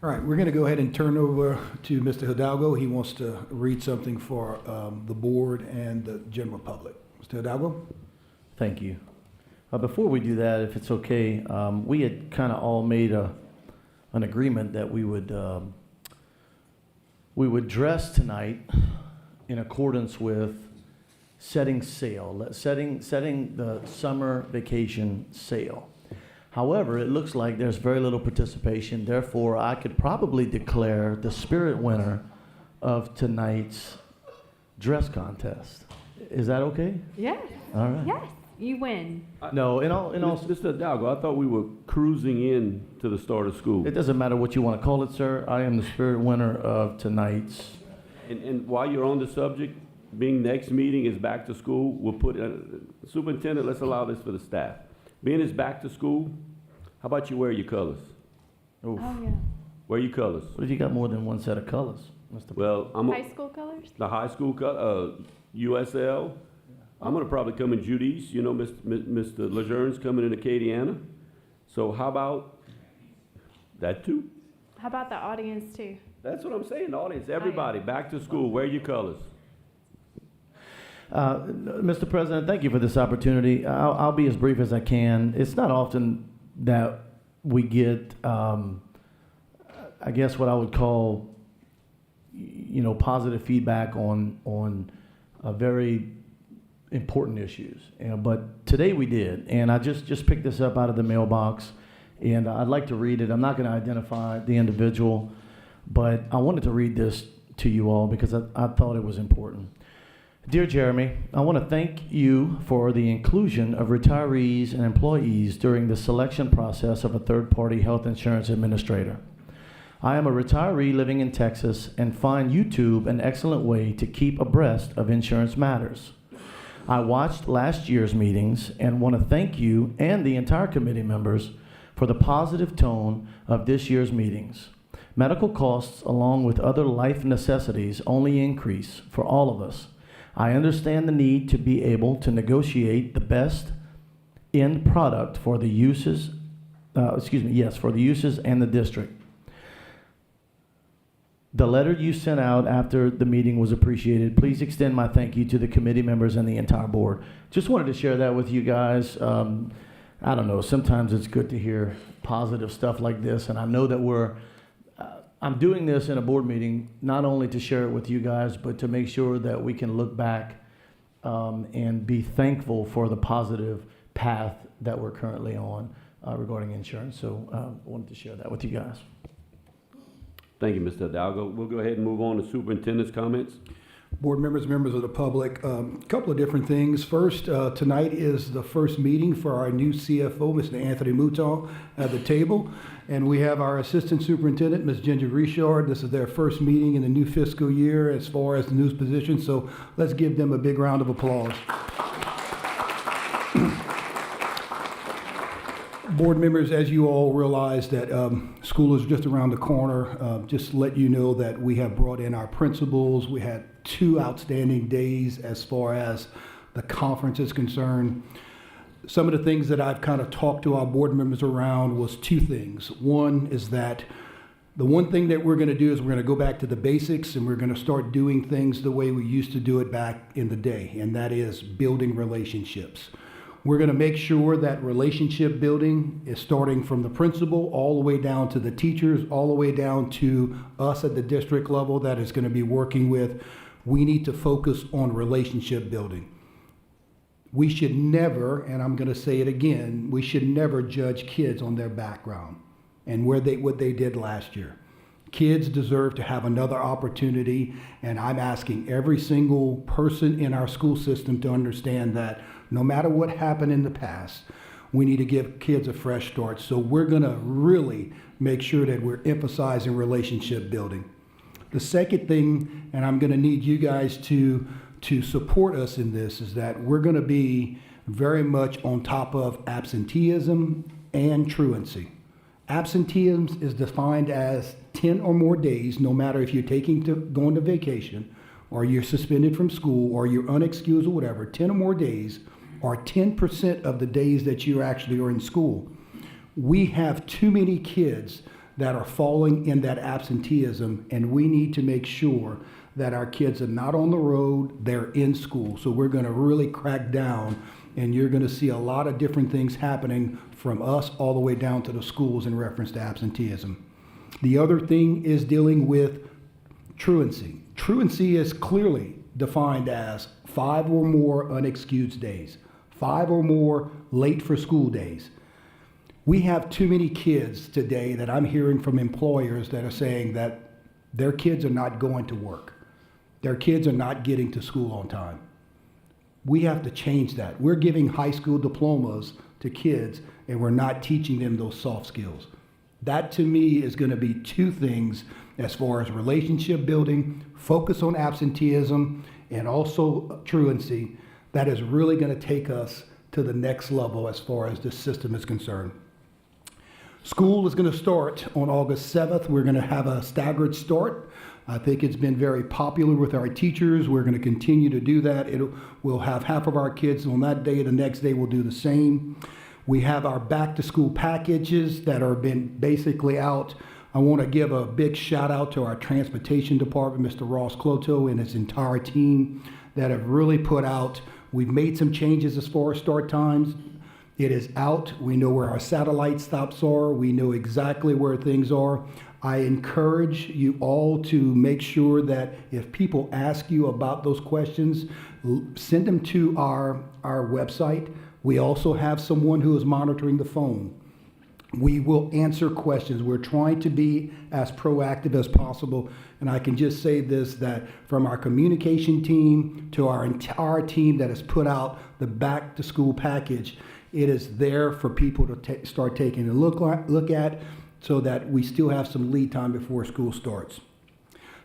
All right, we're going to go ahead and turn over to Mr. Hidalgo. He wants to read something for the board and the general public. Mr. Hidalgo? Thank you. Before we do that, if it's okay, we had kind of all made an agreement that we would dress tonight in accordance with setting the summer vacation sail. However, it looks like there's very little participation. Therefore, I could probably declare the spirit winner of tonight's dress contest. Is that okay? Yes. All right. Yes, you win. No, in all, Mr. Hidalgo, I thought we were cruising in to the start of school. it doesn't matter what you want to call it, sir. I am the spirit winner of tonight's. And while you're on the subject, being next meeting is back to school, we'll put, superintendent, let's allow this for the staff. Being it's back to school, how about you wear your colors? Oof. Oh, yeah. Wear your colors. What if you got more than one set of colors, Mr. Well, High school colors? the high school USL. I'm gonna probably come in Judy's, you know, Mr. Lejeune's coming in Acadiana. So how about that too? How about the audience, too? That's what I'm saying, the audience, everybody, back to school, wear your colors. Mr. President, thank you for this opportunity. I'll be as brief as I can. It's not often that we get, I guess what I would call, positive feedback on very important issues. But today we did, and I just picked this up out of the mailbox, and I'd like to read it. I'm not going to identify the individual, but I wanted to read this to you all because I thought it was important. Dear Jeremy, I want to thank you for the inclusion of retirees and employees during the selection process of a third-party health insurance administrator. I am a retiree living in Texas and find YouTube an excellent way to keep abreast of insurance matters. I watched last year's meetings and want to thank you and the entire committee members for the positive tone of this year's meetings. Medical costs, along with other life necessities, only increase for all of us. I understand the need to be able to negotiate the best end product for the uses, for the uses and the district. The letter you sent out after the meeting was appreciated. Please extend my thank you to the committee members and the entire board. Just wanted to share that with you guys. I don't know, sometimes it's good to hear positive stuff like this, and I know that I'm doing this in a board meeting not only to share it with you guys, but to make sure that we can look back and be thankful for the positive path that we're currently on regarding insurance. So I wanted to share that with you guys. Thank you, Mr. Hidalgo. We'll go ahead and move on to superintendent's comments. Board members, members of the public, a couple of different things. First, tonight is the first meeting for our new CFO, Mr. Anthony Mouton, at the table. And we have our assistant superintendent, Ms. Ginger Richard. This is their first meeting in the new fiscal year as far as the new position. So let's give them a big round of applause. Board members, as you all realize that school is just around the corner, just to let you know that we have brought in our principals. We had 2 outstanding days as far as the conference is concerned. Some of the things that I've kind of talked to our board members around was 2 things. One is that the one thing that we're going to do is we're going to go back to the basics, and we're going to start doing things the way we used to do it back in the day, and that is building relationships. We're going to make sure that relationship building is starting from the principal all the way down to the teachers, all the way down to us at the district level that is going to be working with. We need to focus on relationship building. We should never, and I'm going to say it again, we should never judge kids on their background and what they did last year. Kids deserve to have another opportunity, and I'm asking every single person in our school system to understand that no matter what happened in the past, we need to give kids a fresh start. So we're going to really make sure that we're emphasizing relationship building. The second thing, and I'm going to need you guys to support us in this, is that we're going to be very much on top of absenteeism and truancy. Absenteeism is defined as 10 or more days, no matter if you're going to vacation or you're suspended from school or you're unexcused or whatever, 10 or more days or 10% of the days that you actually are in school. We have too many kids that are falling in that absenteeism, and we need to make sure that our kids are not on the road, they're in school. So we're going to really crack down, and you're going to see a lot of different things happening from us all the way down to the schools in reference to absenteeism. The other thing is dealing with truancy. Truancy is clearly defined as 5 or more unexcused days, 5 or more late for school days. We have too many kids today that I'm hearing from employers that are saying that their kids are not going to work. Their kids are not getting to school on time. We have to change that. We're giving high school diplomas to kids and we're not teaching them those soft skills. That to me is going to be two things as far as relationship building, focus on absenteeism, and also truancy. That is really going to take us to the next level as far as this system is concerned. School is going to start on August 7th. We're going to have a staggered start. I think it's been very popular with our teachers. We're going to continue to do that. We'll have half of our kids on that day. The next day we'll do the same. We have our back to school packages that are been basically out. I want to give a big shout out to our transportation department, Mr. Ross Cloto and his entire team that have really put out. We've made some changes as far as start times. It is out. We know where our satellite stops are. We know exactly where things are. I encourage you all to make sure that if people ask you about those questions, send them to our website. We also have someone who is monitoring the phone. We will answer questions. We're trying to be as proactive as possible. And I can just say this, that from our communication team to our entire team that has put out the back to school package, it is there for people to start taking a look at so that we still have some lead time before school starts.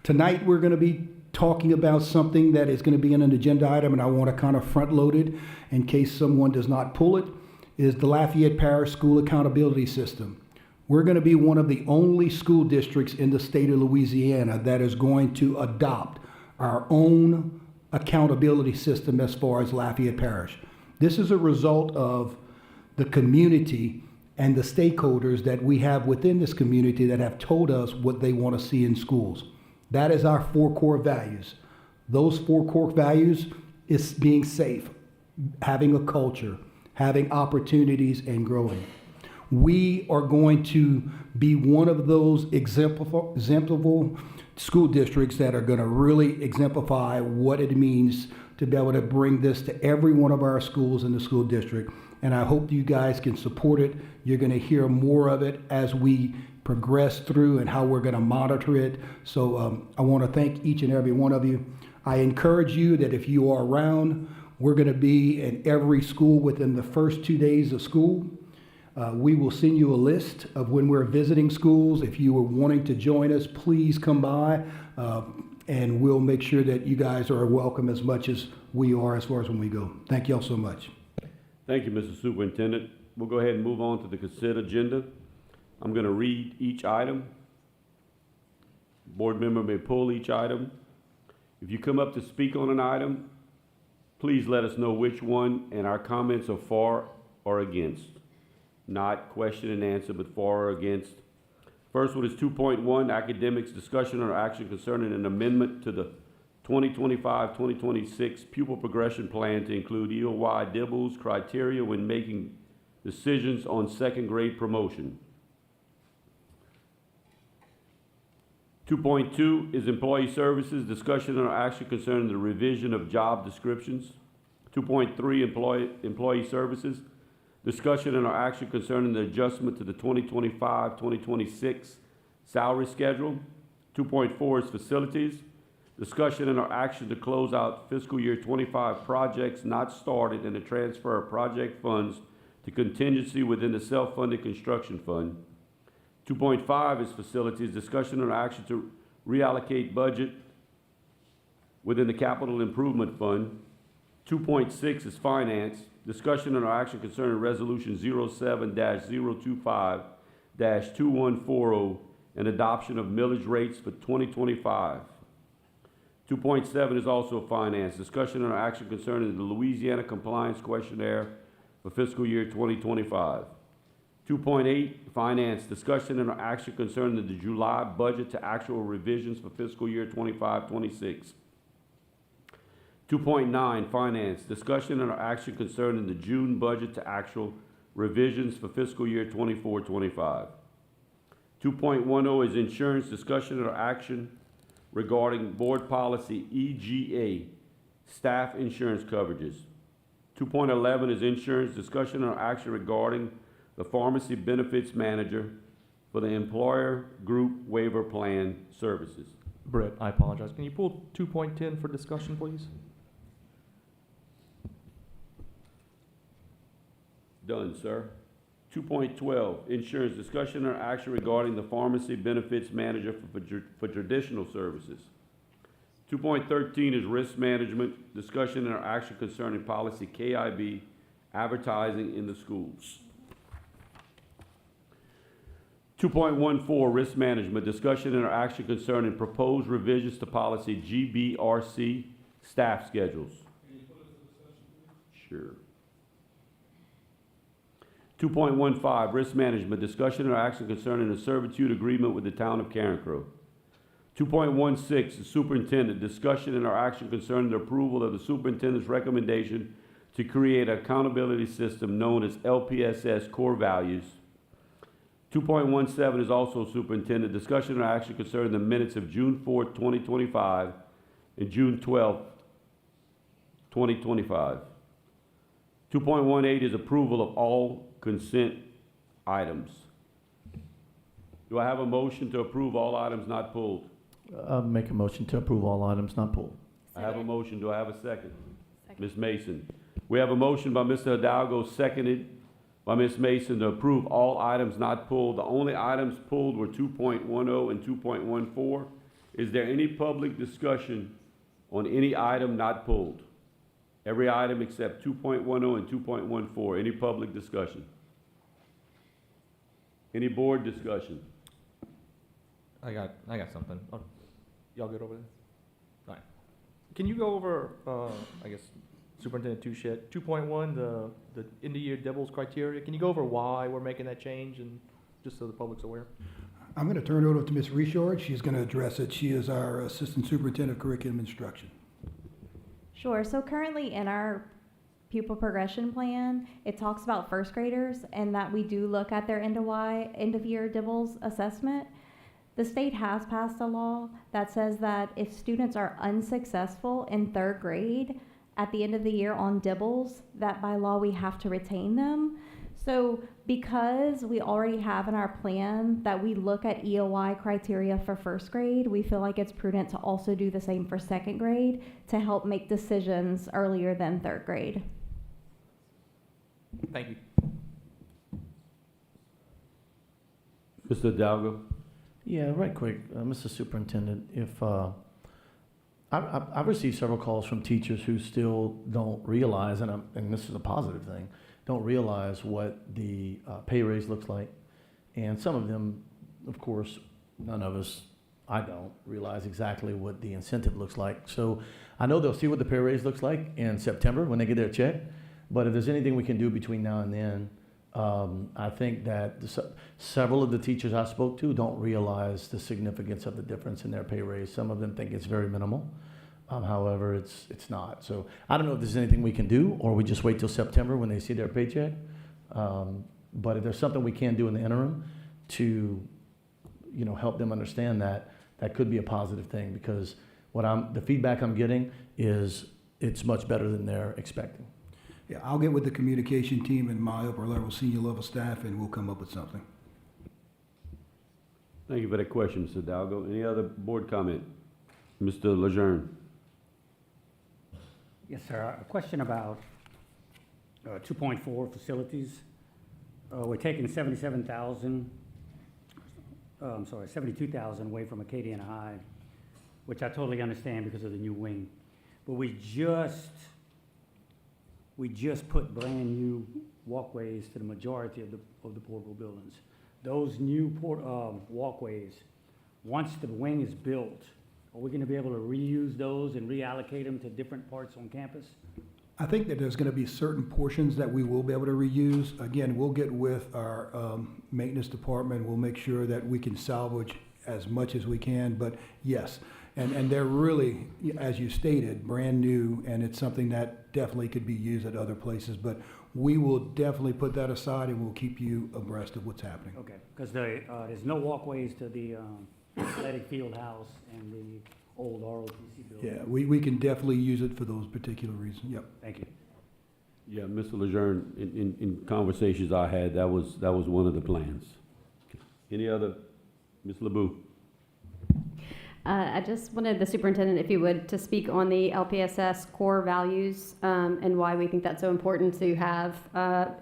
Tonight, we're going to be talking about something that is going to be in an agenda item, and I want to kind of front load it in case someone does not pull it, is the Lafayette Parish School Accountability System. We're going to be one of the only school districts in the state of Louisiana that is going to adopt our own accountability system as far as Lafayette Parish. This is a result of the community and the stakeholders that we have within this community that have told us what they want to see in schools. That is our 4 core values. Those 4 core values is being safe, having a culture, having opportunities, and growing. We are going to be one of those exemplable school districts that are going to really exemplify what it means to be able to bring this to every one of our schools in the school district. And I hope you guys can support it. You're going to hear more of it as we progress through and how we're going to monitor it. So I want to thank each and every one of you. I encourage you that if you are around, we're going to be in every school within the first 2 days of school. We will send you a list of when we're visiting schools. If you are wanting to join us, please come by, and we'll make sure that you guys are welcome as much as we are as far as when we go. Thank you all so much. Thank you, Mr. Superintendent. We'll go ahead and move on to the consent agenda. I'm going to read each item. Board member may pull each item. If you come up to speak on an item, please let us know which one, and our comments are for or against. Not question and answer, but for or against. First one is 2.1, academics, discussion or action concerning an amendment to the 2025-2026 pupil progression plan to include EOY DIBELS criteria when making decisions on second grade promotion. 2.2 is employee services, discussion or action concerning the revision of job descriptions. 2.3, employee services, discussion and action concerning the adjustment to the 2025-2026 salary schedule. 2.4 is facilities, discussion and action to close out fiscal year 25 projects not started and to transfer of project funds to contingency within the self-funded construction fund. 2.5 is facilities, discussion and action to reallocate budget within the capital improvement fund. 2.6 is finance, discussion and action concerning resolution 07-025-2140 and adoption of millage rates for 2025. 2.7 is also finance, discussion and action concerning the Louisiana Compliance Questionnaire for fiscal year 2025. 2.8, finance, discussion and action concerning the July budget to actual revisions for fiscal year 25-26. 2.9, finance, discussion and action concerning the June budget to actual revisions for fiscal year 24-25. 2.10 is insurance, discussion or action regarding board policy EGA, staff insurance coverages. 2.11 is insurance, discussion or action regarding the pharmacy benefits manager for the employer group waiver plan services. Brett, I apologize. Can you pull 2.10 for discussion, please? Done, sir. 2.12, insurance, discussion or action regarding the pharmacy benefits manager for traditional services. 2.13 is risk management, discussion or action concerning policy KIB, advertising in the schools. 2.14, risk management, discussion and action concerning proposed revisions to policy GBRC, staff schedules. Sure. 2.15, risk management, discussion or action concerning a servitude agreement with the town of Carencro. 2.16, the superintendent, discussion and or action concerning the approval of the superintendent's recommendation to create an accountability system known as LPSS core values. 2.17 is also superintendent, discussion or action concerning the minutes of June 4th, 2025 and June 12th, 2025. 2.18 is approval of all consent items. Do I have a motion to approve all items not pulled? I'll make a motion to approve all items not pulled. I have a motion. Do I have a second? Second. Ms. Mason. We have a motion by Mr. Hidalgo, seconded by Ms. Mason to approve all items not pulled. The only items pulled were 2.10 and 2.14. Is there any public discussion on any item not pulled? Every item except 2.10 and 2.14. Any public discussion? Any board discussion? I got something. Y'all good over there? All right. Can you go over, I guess, Superintendent Touchette, 2.1, the end-of-year Devils criteria? Can you go over why we're making that change, and just so the public's aware? I'm going to turn it over to Ms. Richard. She's going to address it. She is our Assistant Superintendent of Curriculum Instruction. Sure. So currently in our pupil progression plan, it talks about first graders and that we do look at their end of year DIBELS assessment. The state has passed a law that says that if students are unsuccessful in third grade at the end of the year on DIBELS, that by law we have to retain them. So because we already have in our plan that we look at EOI criteria for first grade, we feel like it's prudent to also do the same for second grade to help make decisions earlier than third grade. Thank you. Mr. Hidalgo? Yeah, right quick, Mr. Superintendent, if, I've received several calls from teachers who still don't realize, and this is a positive thing, don't realize what the pay raise looks like. And some of them, of course, none of us, I don't realize exactly what the incentive looks like. So I know they'll see what the pay raise looks like in September when they get their check. But if there's anything we can do between now and then, I think that several of the teachers I spoke to don't realize the significance of the difference in their pay raise. Some of them think it's very minimal. However, it's not. So I don't know if there's anything we can do, or we just wait till September when they see their paycheck. But if there's something we can do in the interim to, help them understand that, that could be a positive thing, because the feedback I'm getting is it's much better than they're expecting. Yeah, I'll get with the communication team and my upper level, senior level staff, and we'll come up with something. Thank you for that question, Mr. Hidalgo. Any other board comment? Mr. Lejeune? Yes, sir. A question about 2.4 facilities. We're taking 72,000 away from Acadian High, which I totally understand because of the new wing. But we just put brand new walkways to the majority of the portable buildings. Those new walkways, once the wing is built, are we going to be able to reuse those and reallocate them to different parts on campus? I think that there's going to be certain portions that we will be able to reuse. Again, we'll get with our maintenance department. We'll make sure that we can salvage as much as we can. But yes, and they're really, as you stated, brand new, and it's something that definitely could be used at other places. But we will definitely put that aside, and we'll keep you abreast of what's happening. Okay, because there's no walkways to the athletic field house and the old ROTC building. Yeah, we can definitely use it for those particular reasons. Yep. Thank you. Yeah, Mr. Lejeune, in conversations I had, that was one of the plans. Any other, Ms. LeBou? I just wanted the superintendent, if you would, to speak on the LPSS core values and why we think that's so important to have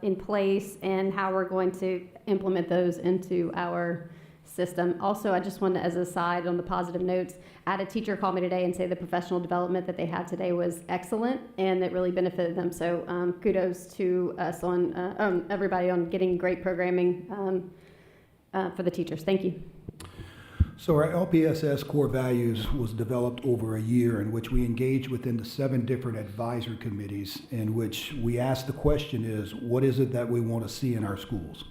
in place and how we're going to implement those into our system. Also, I just wanted, as a side on the positive notes, I had a teacher call me today and say the professional development that they had today was excellent and that really benefited them. So kudos to us on everybody on getting great programming for the teachers. Thank you. So our LPSS core values was developed over a year in which we engaged within the 7 different advisory committees in which we asked the question is, what is it that we want to see in our schools?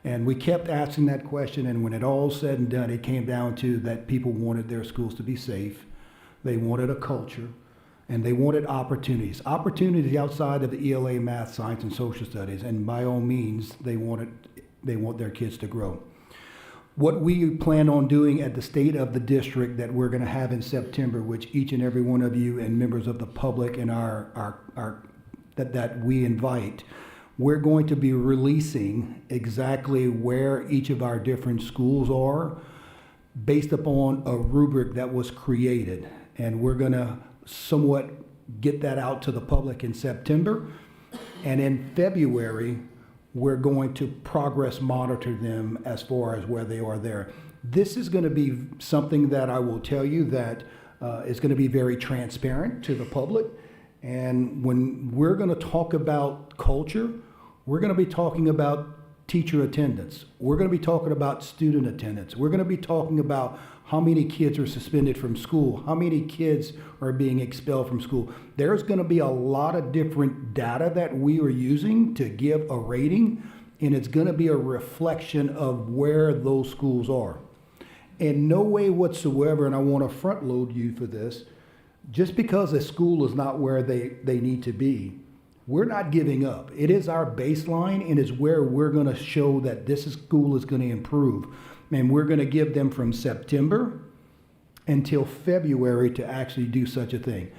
And we kept asking that question, and when it all said and done, it came down to that people wanted their schools to be safe, they wanted a culture, and they wanted opportunities. Opportunities outside of the ELA, math, science, and social studies, and by all means, they want their kids to grow. What we plan on doing at the state of the district that we're going to have in September, which each and every one of you and members of the public and that we invite, we're going to be releasing exactly where each of our different schools are based upon a rubric that was created. And we're going to somewhat get that out to the public in September. And in February, we're going to progress monitor them as far as where they are there. This is going to be something that I will tell you that is going to be very transparent to the public. And when we're going to talk about culture, we're going to be talking about teacher attendance. We're going to be talking about student attendance. We're going to be talking about how many kids are suspended from school, how many kids are being expelled from school. There's going to be a lot of different data that we are using to give a rating, and it's going to be a reflection of where those schools are. In no way whatsoever, and I want to front load you for this, just because a school is not where they need to be, we're not giving up. It is our baseline, and it's where we're going to show that this school is going to improve. And we're going to give them from September until February to actually do such a thing.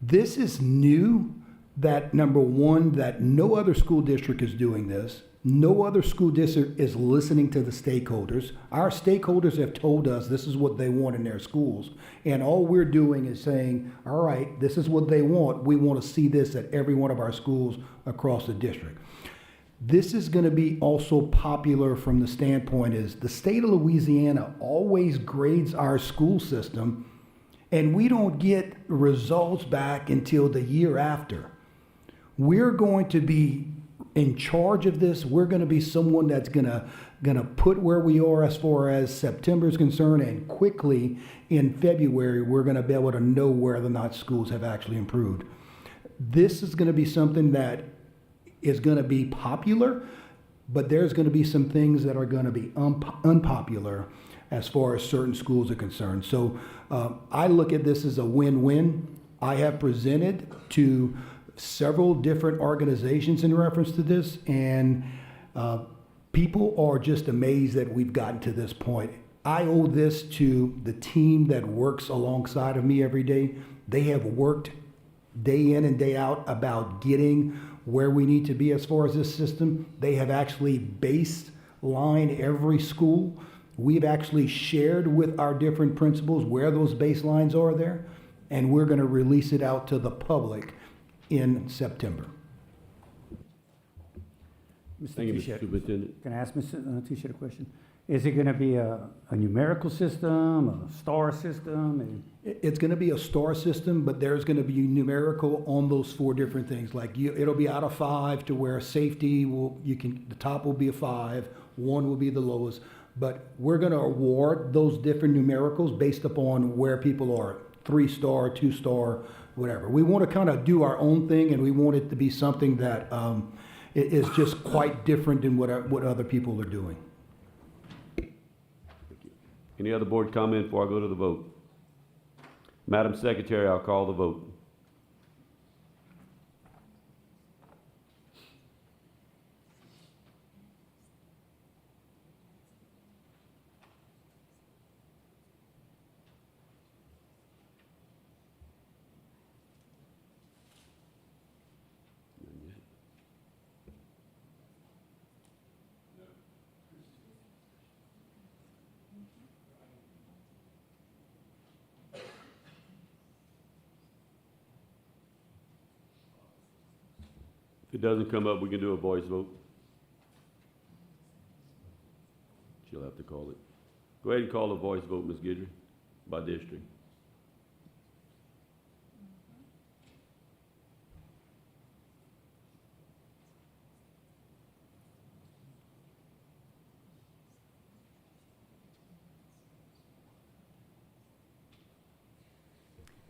This is new, that number one, that no other school district is doing this. No other school district is listening to the stakeholders. Our stakeholders have told us this is what they want in their schools. And all we're doing is saying, all right, this is what they want. We want to see this at every one of our schools across the district. This is going to be also popular from the standpoint is the state of Louisiana always grades our school system, and we don't get results back until the year after. We're going to be in charge of this. We're going to be someone that's going to put where we are as far as September is concerned, and quickly in February, we're going to be able to know whether or not schools have actually improved. This is going to be something that is going to be popular, but there's going to be some things that are going to be unpopular as far as certain schools are concerned. So I look at this as a win-win. I have presented to several different organizations in reference to this, and people are just amazed that we've gotten to this point. I owe this to the team that works alongside of me every day. They have worked day in and day out about getting where we need to be as far as this system. They have actually baselined every school. We've actually shared with our different principals where those baselines are there, and we're going to release it out to the public in September. Mr. Thank you, Mr. Touchette, Superintendent. can I ask Mr. Touchette a question? Is it going to be a numerical system, a star system? And It's going to be a star system, but there's going to be numerical on those 4 different things. Like it'll be out of 5 to where safety the top will be a 5, 1 will be the lowest. But we're going to award those different numericals based upon where people are, 3-star, 2-star, whatever. We want to kind of do our own thing, and we want it to be something that is just quite different than what other people are doing. Any other board comment before I go to the vote? Madam Secretary, I'll call the vote. If it doesn't come up, we can do a voice vote. She'll have to call it. Go ahead and call a voice vote, Ms. Guidry, by district.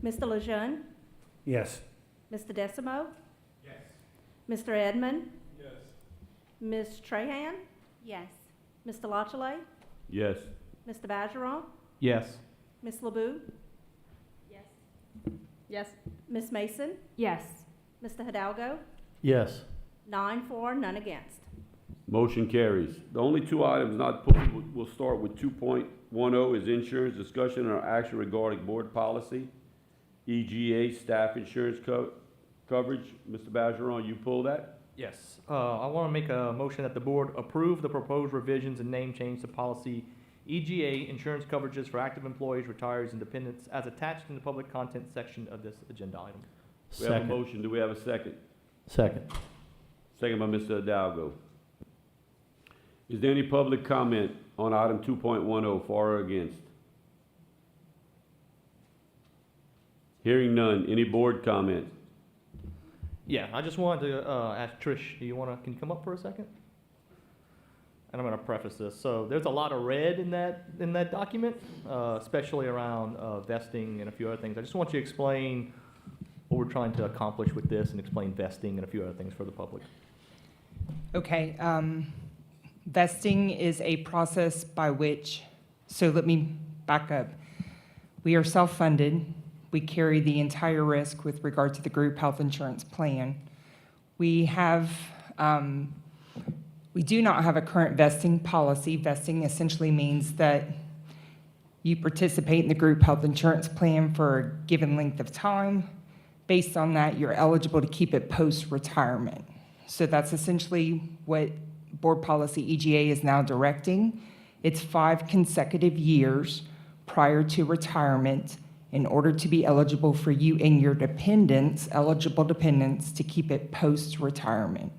Mr. Lejeune? Yes. Mr. Decimo? Yes. Mr. Edmond? Yes. Ms. Trahan? Yes. Mr. Lachele? Yes. Mr. Bergeron? Yes. Ms. LeBeau? Yes. Ms. Mason? Yes. Mr. Hidalgo? Yes. 9 for, none against. Motion carries. The only two items not pulled, we'll start with 2.10 is insurance discussion and action regarding board policy, EGA staff insurance coverage. Mr. Bergeron, you pull that? Yes. I want to make a motion that the board approve the proposed revisions and name change to policy EGA insurance coverages for active employees, retirees, and dependents as attached in the public content section of this agenda item. We have a motion. Do we have a second? Second. Second by Mr. Hidalgo. Is there any public comment on item 2.10, for or against? Hearing none. Any board comment? Yeah, I just wanted to ask Trish, can you come up for a second? And I'm going to preface this. So there's a lot of red in that document, especially around vesting and a few other things. I just want you to explain what we're trying to accomplish with this and explain vesting and a few other things for the public. Okay. Vesting is a process by which, so let me back up. We are self-funded. We carry the entire risk with regard to the group health insurance plan. We do not have a current vesting policy. Vesting essentially means that you participate in the group health insurance plan for a given length of time. Based on that, you're eligible to keep it post-retirement. So that's essentially what board policy EGA is now directing. It's 5 consecutive years prior to retirement in order to be eligible for you and your dependents, eligible dependents, to keep it post-retirement.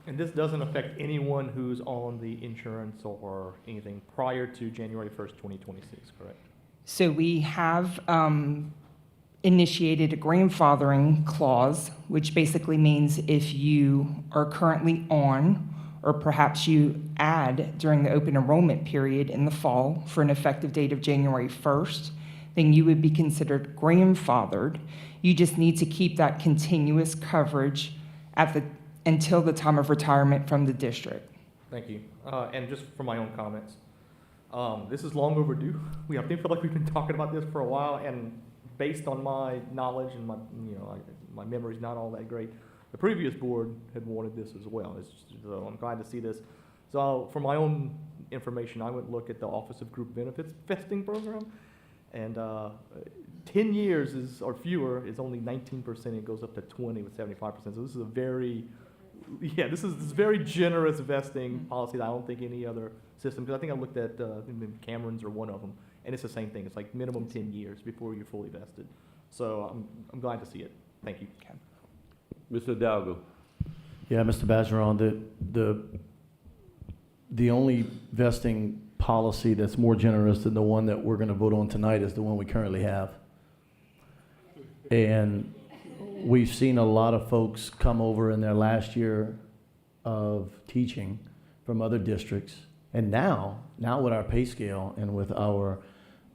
And this doesn't affect anyone who's on the insurance or anything prior to January 1st, 2026, correct? So we have initiated a grandfathering clause, which basically means if you are currently on, or perhaps you add during the open enrollment period in the fall for an effective date of January 1st, then you would be considered grandfathered. You just need to keep that continuous coverage until the time of retirement from the district. Thank you. And just for my own comments, this is long overdue. I feel like we've been talking about this for a while, and based on my knowledge and my memory's not all that great, the previous board had wanted this as well. So I'm glad to see this. So for my own information, I went look at the Office of Group Benefits vesting program, and 10 years or fewer is only 19%. It goes up to 20 with 75%. So this is this is very generous vesting policy that I don't think any other system, because I think I looked at Cameron's or one of them, and it's the same thing. It's like minimum 10 years before you're fully vested. So I'm glad to see it. Thank you. Mr. Hidalgo. Yeah, Mr. Bergeron, the only vesting policy that's more generous than the one that we're going to vote on tonight is the one we currently have. And we've seen a lot of folks come over in their last year of teaching from other districts. And now with our pay scale and with our,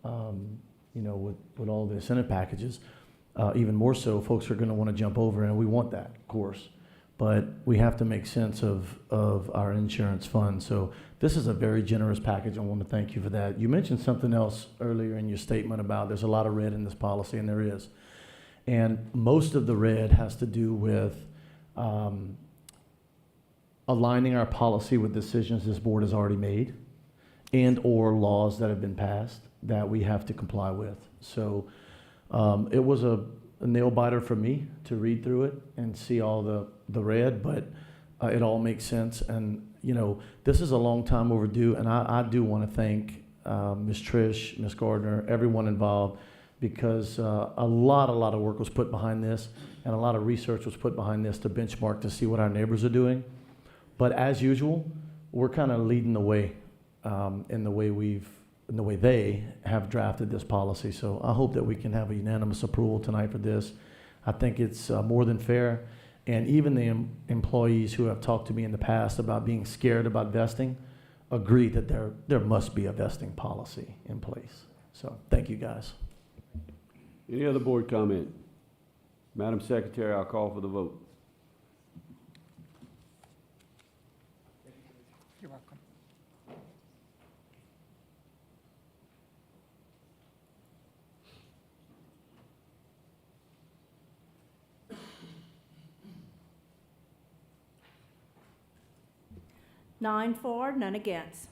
with all the incentive packages, even more so, folks are going to want to jump over, and we want that, of course. But we have to make sense of our insurance fund. So this is a very generous package. I want to thank you for that. You mentioned something else earlier in your statement about there's a lot of red in this policy, and there is. And most of the red has to do with aligning our policy with decisions this board has already made and or laws that have been passed that we have to comply with. So it was a nail biter for me to read through it and see all the red, but it all makes sense. And, you know, this is a long time overdue, and I do want to thank Ms. Trish, Ms. Gardner, everyone involved, because a lot of work was put behind this, and a lot of research was put behind this to benchmark to see what our neighbors are doing. But as usual, we're kind of leading the way in the way they have drafted this policy. So I hope that we can have a unanimous approval tonight for this. I think it's more than fair. And even the employees who have talked to me in the past about being scared about vesting agree that there must be a vesting policy in place. So thank you, guys. Any other board comment? Madam Secretary, I'll call for the vote. You're welcome. Nine for, none against.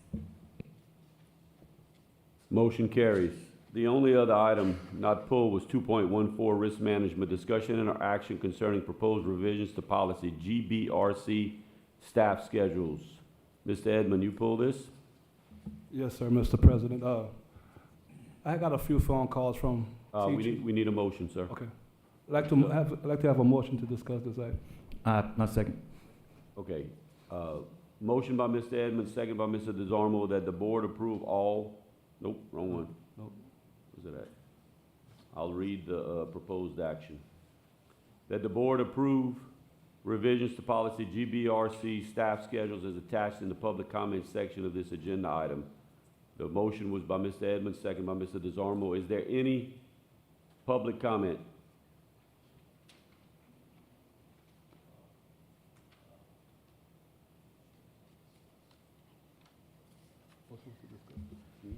Motion carries. The only other item not pulled was 2.14, risk management, discussion and or action concerning proposed revisions to policy GBRC staff schedules. Mr. Edmond, you pull this? Yes, sir, Mr. President. I got a few phone calls from teachers. We need a motion, sir. Okay. I'd like to have a motion to discuss this item. My second. Okay. Motion by Mr. Edmond, second by Mr. DeZarmo, that the board approve all, nope, wrong one. Nope. Where's it at? I'll read the proposed action. That the board approve revisions to policy GBRC staff schedules as attached in the public comment section of this agenda item. The motion was by Mr. Edmonds, second by Mr. DeZarmo. Is there any public comment?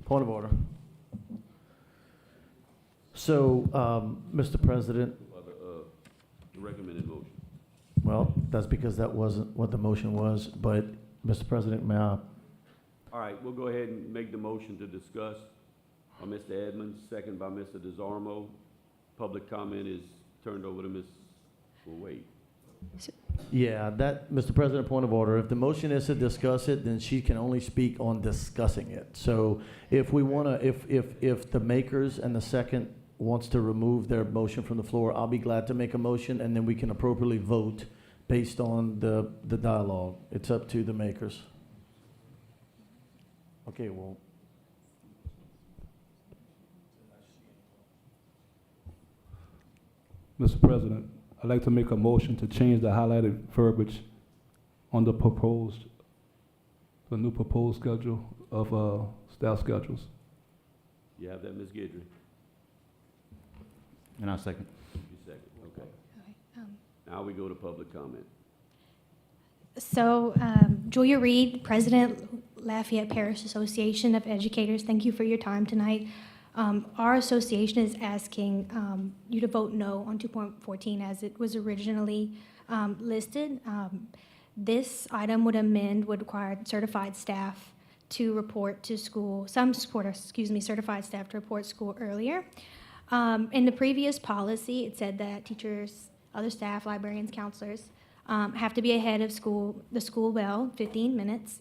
Point of order. So, Mr. President, The recommended motion. well, that's because that wasn't what the motion was, but Mr. President, may I? All right, we'll go ahead and make the motion to discuss by Mr. Edmonds, second by Mr. DeZarmo. Public comment is turned over to Ms. We'll wait. Yeah, that, Mr. President, point of order. If the motion is to discuss it, then she can only speak on discussing it. So if we want to, if the makers and the second wants to remove their motion from the floor, I'll be glad to make a motion, and then we can appropriately vote based on the dialogue. It's up to the makers. Okay, well. Mr. President, I'd like to make a motion to change the highlighted verbiage on the new proposed schedule of staff schedules. You have that, Ms. Guidry? And I'll second. You second, okay. Now we go to public comment. So, Julia Reed, President, Lafayette Parish Association of Educators, thank you for your time tonight. Our association is asking you to vote no on 2.14 as it was originally listed. This item would require certified staff to report to school, certified staff to report school earlier. In the previous policy, it said that teachers, other staff, librarians, counselors have to be ahead of the school bell, 15 minutes.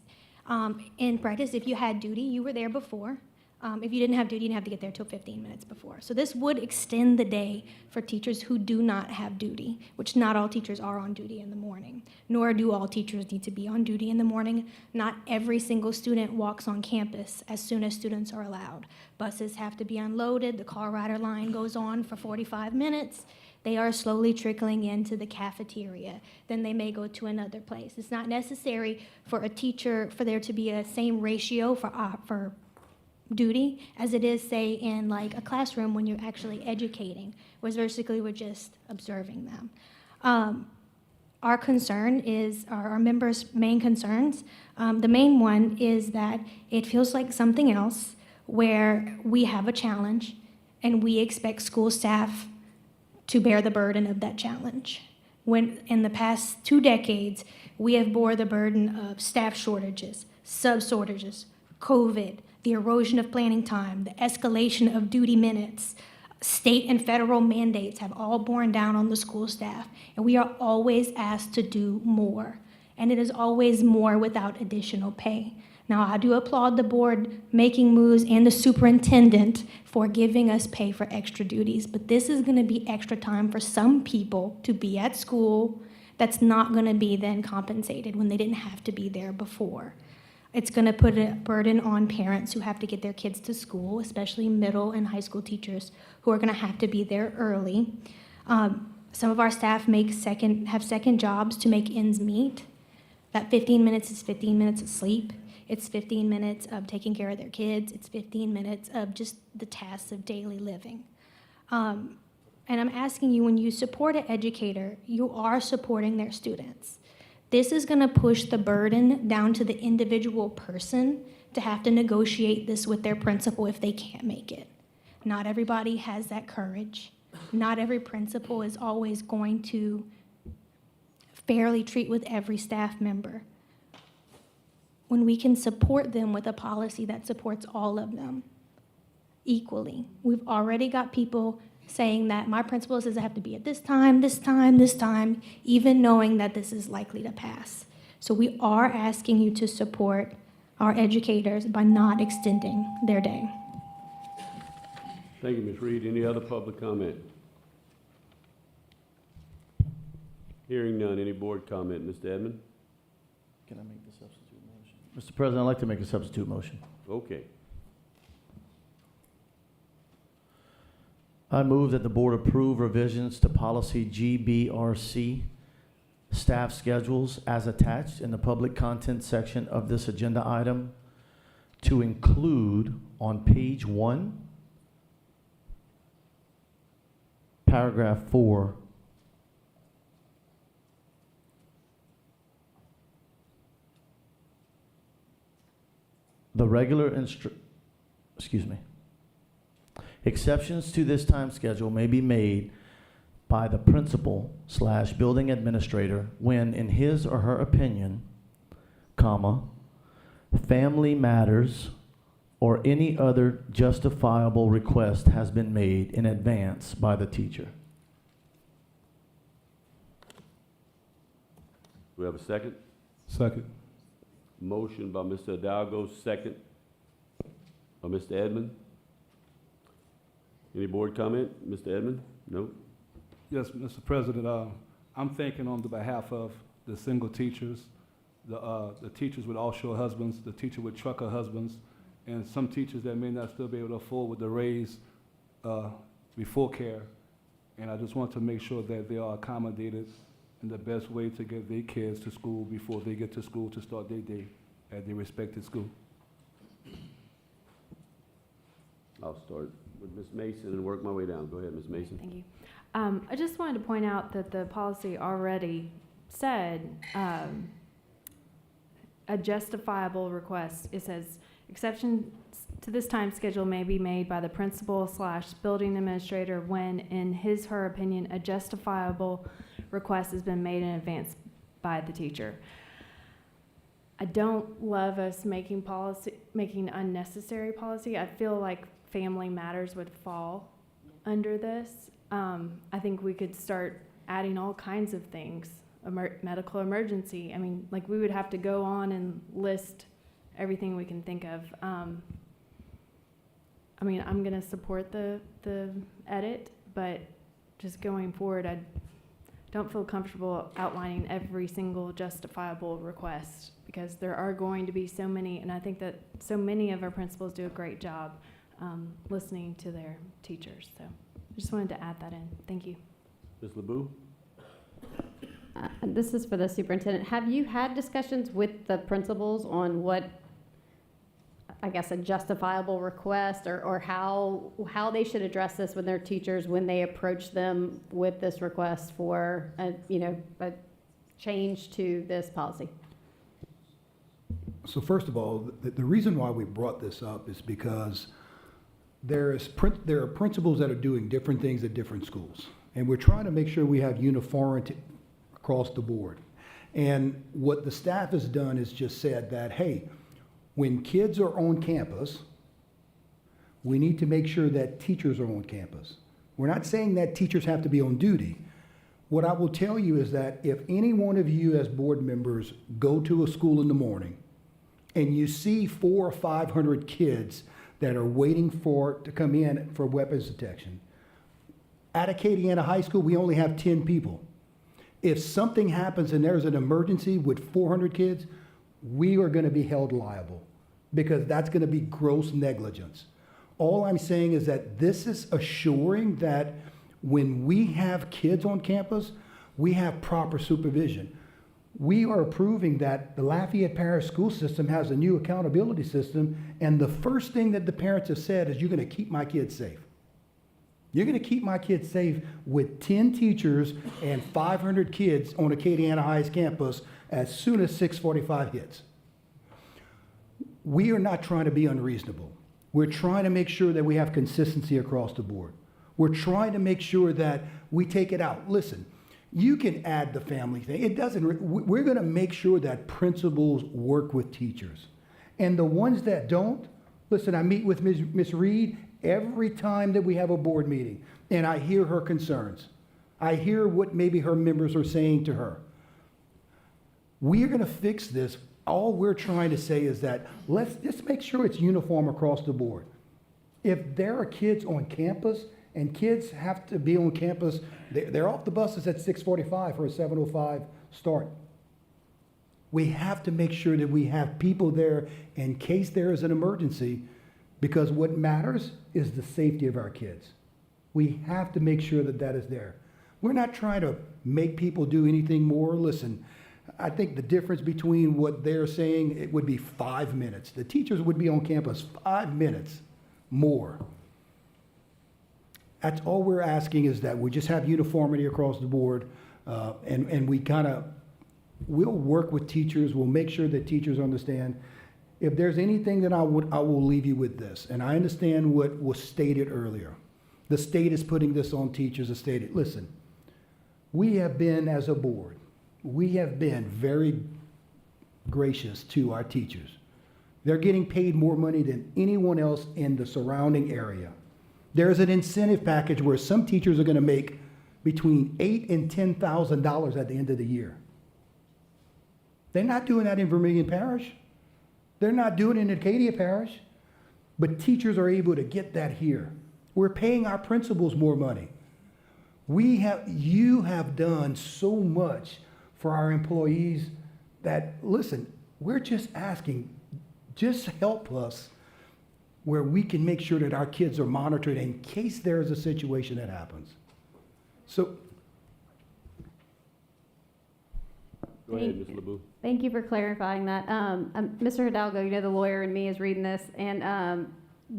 In practice, if you had duty, you were there before. If you didn't have duty, you didn't have to get there till 15 minutes before. So this would extend the day for teachers who do not have duty, which not all teachers are on duty in the morning, nor do all teachers need to be on duty in the morning. Not every single student walks on campus as soon as students are allowed. Buses have to be unloaded, the car rider line goes on for 45 minutes. They are slowly trickling into the cafeteria. Then they may go to another place. It's not necessary for a teacher, for there to be a same ratio for duty as it is, say, in like a classroom when you're actually educating, whereas basically we're just observing them. Our concern is, our members' main concerns, the main one is that it feels like something else where we have a challenge and we expect school staff to bear the burden of that challenge. When in the past 2 decades, we have bore the burden of staff shortages, sub-shortages, COVID, the erosion of planning time, the escalation of duty minutes, state and federal mandates have all borne down on the school staff, and we are always asked to do more. And it is always more without additional pay. Now, I do applaud the board making moves and the superintendent for giving us pay for extra duties, but this is gonna be extra time for some people to be at school that's not gonna be then compensated when they didn't have to be there before. It's gonna put a burden on parents who have to get their kids to school, especially middle and high school teachers who are gonna have to be there early. Some of our staff have second jobs to make ends meet. That 15 minutes is 15 minutes of sleep. It's 15 minutes of taking care of their kids. It's 15 minutes of just the tasks of daily living. And I'm asking you, when you support an educator, you are supporting their students. This is gonna push the burden down to the individual person to have to negotiate this with their principal if they can't make it. Not everybody has that courage. Not every principal is always going to fairly treat with every staff member. When we can support them with a policy that supports all of them equally. We've already got people saying that my principal says I have to be at this time, this time, this time, even knowing that this is likely to pass. So we are asking you to support our educators by not extending their day. Thank you, Ms. Reed. Any other public comment? Hearing none. Any board comment? Mr. Edmond? Can I make the substitute motion? Mr. President, I'd like to make a substitute motion. Okay. I move that the board approve revisions to policy GBRC, staff schedules as attached in the public content section of this agenda item to include on page 1, paragraph 4, the regular exceptions to this time schedule may be made by the principal/building administrator when, in his or her opinion, comma, family matters or any other justifiable request has been made in advance by the teacher. Do we have a second? Second. Motion by Mr. Hidalgo, second by Mr. Edmond. Any board comment? Mr. Edmond? No? Yes, Mr. President, I'm thinking on the behalf of the single teachers, the teachers with offshore husbands, the teacher with trucker husbands, and some teachers that may not still be able to afford with the raise before care. And I just want to make sure that they are accommodated in the best way to get their kids to school before they get to school to start their day at their respected school. I'll start with Ms. Mason and work my way down. Go ahead, Ms. Mason. Thank you. I just wanted to point out that the policy already said a justifiable request. It says exceptions to this time schedule may be made by the principal/building administrator when, in his her opinion, a justifiable request has been made in advance by the teacher. I don't love us making unnecessary policy. I feel like family matters would fall under this. I think we could start adding all kinds of things, medical emergency. I mean, like we would have to go on and list everything we can think of. I mean, I'm gonna support the edit, but just going forward, I don't feel comfortable outlining every single justifiable request because there are going to be so many, and I think that so many of our principals do a great job listening to their teachers. So I just wanted to add that in. Thank you. Ms. LeBeau? This is for the superintendent. Have you had discussions with the principals on what I guess, a justifiable request, or how they should address this with their teachers when they approach them with this request for a change to this policy? So first of all, the reason why we brought this up is because there are principals that are doing different things at different schools. And we're trying to make sure we have uniformity across the board. And what the staff has done is just said that, hey, when kids are on campus, we need to make sure that teachers are on campus. We're not saying that teachers have to be on duty. What I will tell you is that if any one of you as board members go to a school in the morning and you see 400 or 500 kids that are waiting to come in for weapons detection, at Acadiana High School, we only have 10 people. If something happens and there's an emergency with 400 kids, we are going to be held liable because that's going to be gross negligence. All I'm saying is that this is assuring that when we have kids on campus, we have proper supervision. We are approving that the Lafayette Parish school system has a new accountability system, and the first thing that the parents have said is, you're going to keep my kids safe. You're going to keep my kids safe with 10 teachers and 500 kids on Acadiana High's campus as soon as 6:45 hits. We are not trying to be unreasonable. We're trying to make sure that we have consistency across the board. We're trying to make sure that we take it out. Listen, you can add the family thing. It doesn't, we're going to make sure that principals work with teachers. And the ones that don't, listen, I meet with Ms. Reed every time that we have a board meeting, and I hear her concerns. I hear what maybe her members are saying to her. We are going to fix this. All we're trying to say is that let's just make sure it's uniform across the board. If there are kids on campus and kids have to be on campus, they're off the buses at 6:45 for a 7:05 start. We have to make sure that we have people there in case there is an emergency, because what matters is the safety of our kids. We have to make sure that that is there. We're not trying to make people do anything more. Listen, I think the difference between what they're saying, it would be 5 minutes. The teachers would be on campus 5 minutes more. That's all we're asking, is that we just have uniformity across the board, and we'll work with teachers. We'll make sure that teachers understand. If there's anything that I will leave you with this, and I understand what was stated earlier. The state is putting this on teachers. The state, listen, we have been, as a board, we have been very gracious to our teachers. They're getting paid more money than anyone else in the surrounding area. There's an incentive package where some teachers are going to make between $8,000 and $10,000 at the end of the year. They're not doing that in Vermilion Parish. They're not doing it in Acadia Parish. But teachers are able to get that here. We're paying our principals more money. You have done so much for our employees that, listen, we're just asking, just help us where we can make sure that our kids are monitored in case there is a situation that happens. So, Go ahead, Ms. LeBeau. Thank you for clarifying that. Mr. Hidalgo, the lawyer in me is reading this, and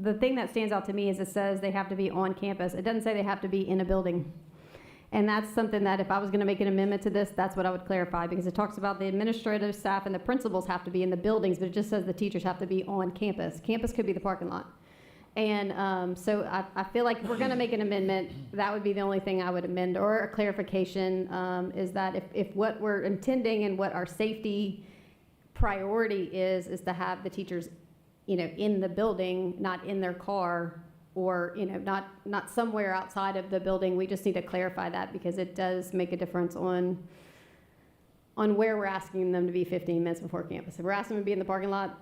the thing that stands out to me is it says they have to be on campus. It doesn't say they have to be in a building. And that's something that if I was going to make an amendment to this, that's what I would clarify, because it talks about the administrative staff and the principals have to be in the buildings, but it just says the teachers have to be on campus. Campus could be the parking lot. And so I feel like if we're going to make an amendment, that would be the only thing I would amend, or a clarification, is that if what we're intending and what our safety priority is to have the teachers, in the building, not in their car, or, not somewhere outside of the building. We just need to clarify that, because it does make a difference on where we're asking them to be 15 minutes before campus. If we're asking them to be in the parking lot,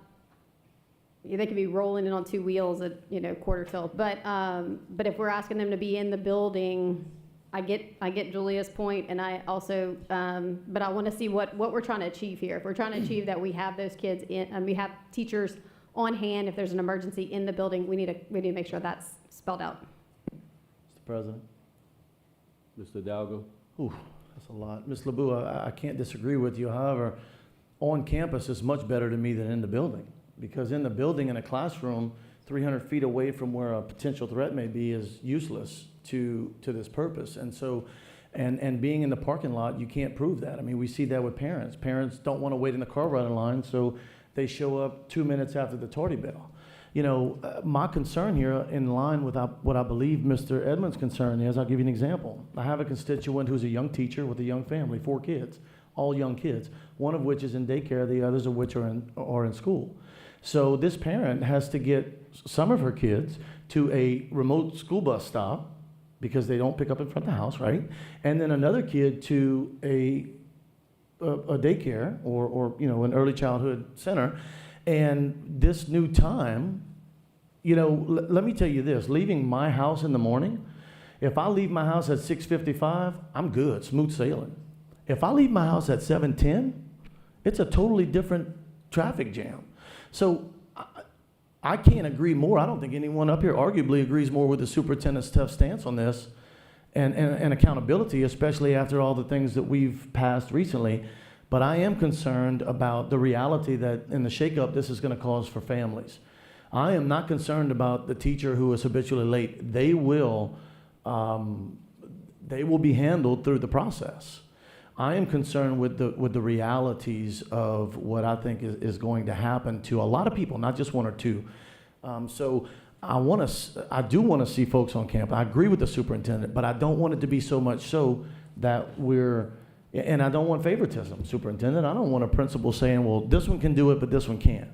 they could be rolling in on 2 wheels at, quarter tilt. But if we're asking them to be in the building, I get Julia's point, and I also, but I want to see what we're trying to achieve here. If we're trying to achieve that we have those kids in, and we have teachers on hand if there's an emergency in the building, we need to make sure that's spelled out. Mr. President. Mr. Hidalgo. Ooh, that's a lot. Ms. LeBeau, I can't disagree with you. However, on campus is much better to me than in the building. because in the building, in a classroom, 300 feet away from where a potential threat may be is useless to this purpose. And so, and being in the parking lot, you can't prove that. I mean, we see that with parents. Parents don't want to wait in the car running line, so they show up 2 minutes after the tardy bell. You know, my concern here, in line with what I believe Mr. Edmonds' concern is, I'll give you an example. I have a constituent who's a young teacher with a young family, 4 kids, all young kids, one of which is in daycare, the others of which are in school. So this parent has to get some of her kids to a remote school bus stop because they don't pick up in front of the house, right? And then another kid to a daycare or you know, an early childhood center. And this new time, you know, let me tell you this, leaving my house in the morning, if I leave my house at 6:55, I'm good, smooth sailing. If I leave my house at 7:10, it's a totally different traffic jam. So I can't agree more. I don't think anyone up here arguably agrees more with the superintendent's tough stance on this and accountability, especially after all the things that we've passed recently. But I am concerned about the reality that in the shakeup this is going to cause for families. I am not concerned about the teacher who is habitually late. They will be handled through the process. I am concerned with the realities of what I think is going to happen to a lot of people, not just 1 or 2. So I do want to see folks on campus. I agree with the superintendent, but I don't want it to be so much so that and I don't want favoritism, superintendent. I don't want a principal saying, well, this one can do it, but this one can't.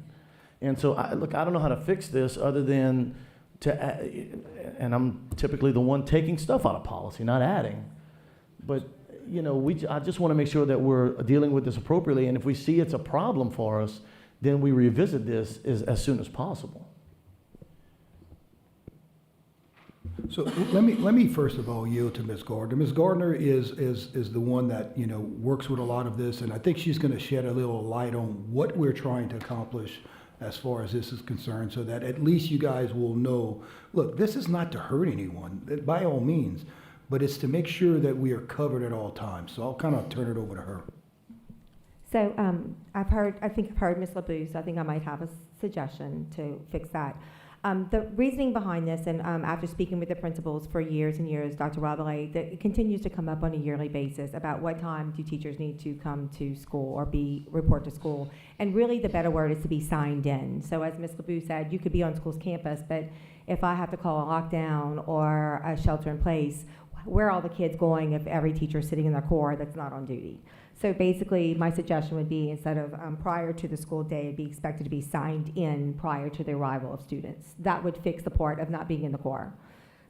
And so, I don't know how to fix this other than and I'm typically the one taking stuff out of policy, not adding. But, you know, I just want to make sure that we're dealing with this appropriately, and if we see it's a problem for us, then we revisit this as soon as possible. So let me first of all yield to Ms. Gardner. Ms. Gardner is the one that, you know, works with a lot of this, and I think she's going to shed a little light on what we're trying to accomplish as far as this is concerned, so that at least you guys will know, look, this is not to hurt anyone, by all means, but it's to make sure that we are covered at all times. So I'll kind of turn it over to her. So I think I've heard Ms. LaBousse. I think I might have a suggestion to fix that. The reasoning behind this, and after speaking with the principals for years and years, Dr. Rabelais, that it continues to come up on a yearly basis about what time do teachers need to come to school or report to school. And really the better word is to be signed in. So as Ms. LaBousse said, you could be on school's campus, but if I have to call a lockdown or a shelter in place, where are all the kids going if every teacher is sitting in their car that's not on duty? So basically, my suggestion would be, instead of prior to the school day, it'd be expected to be signed in prior to the arrival of students. That would fix the part of not being in the car.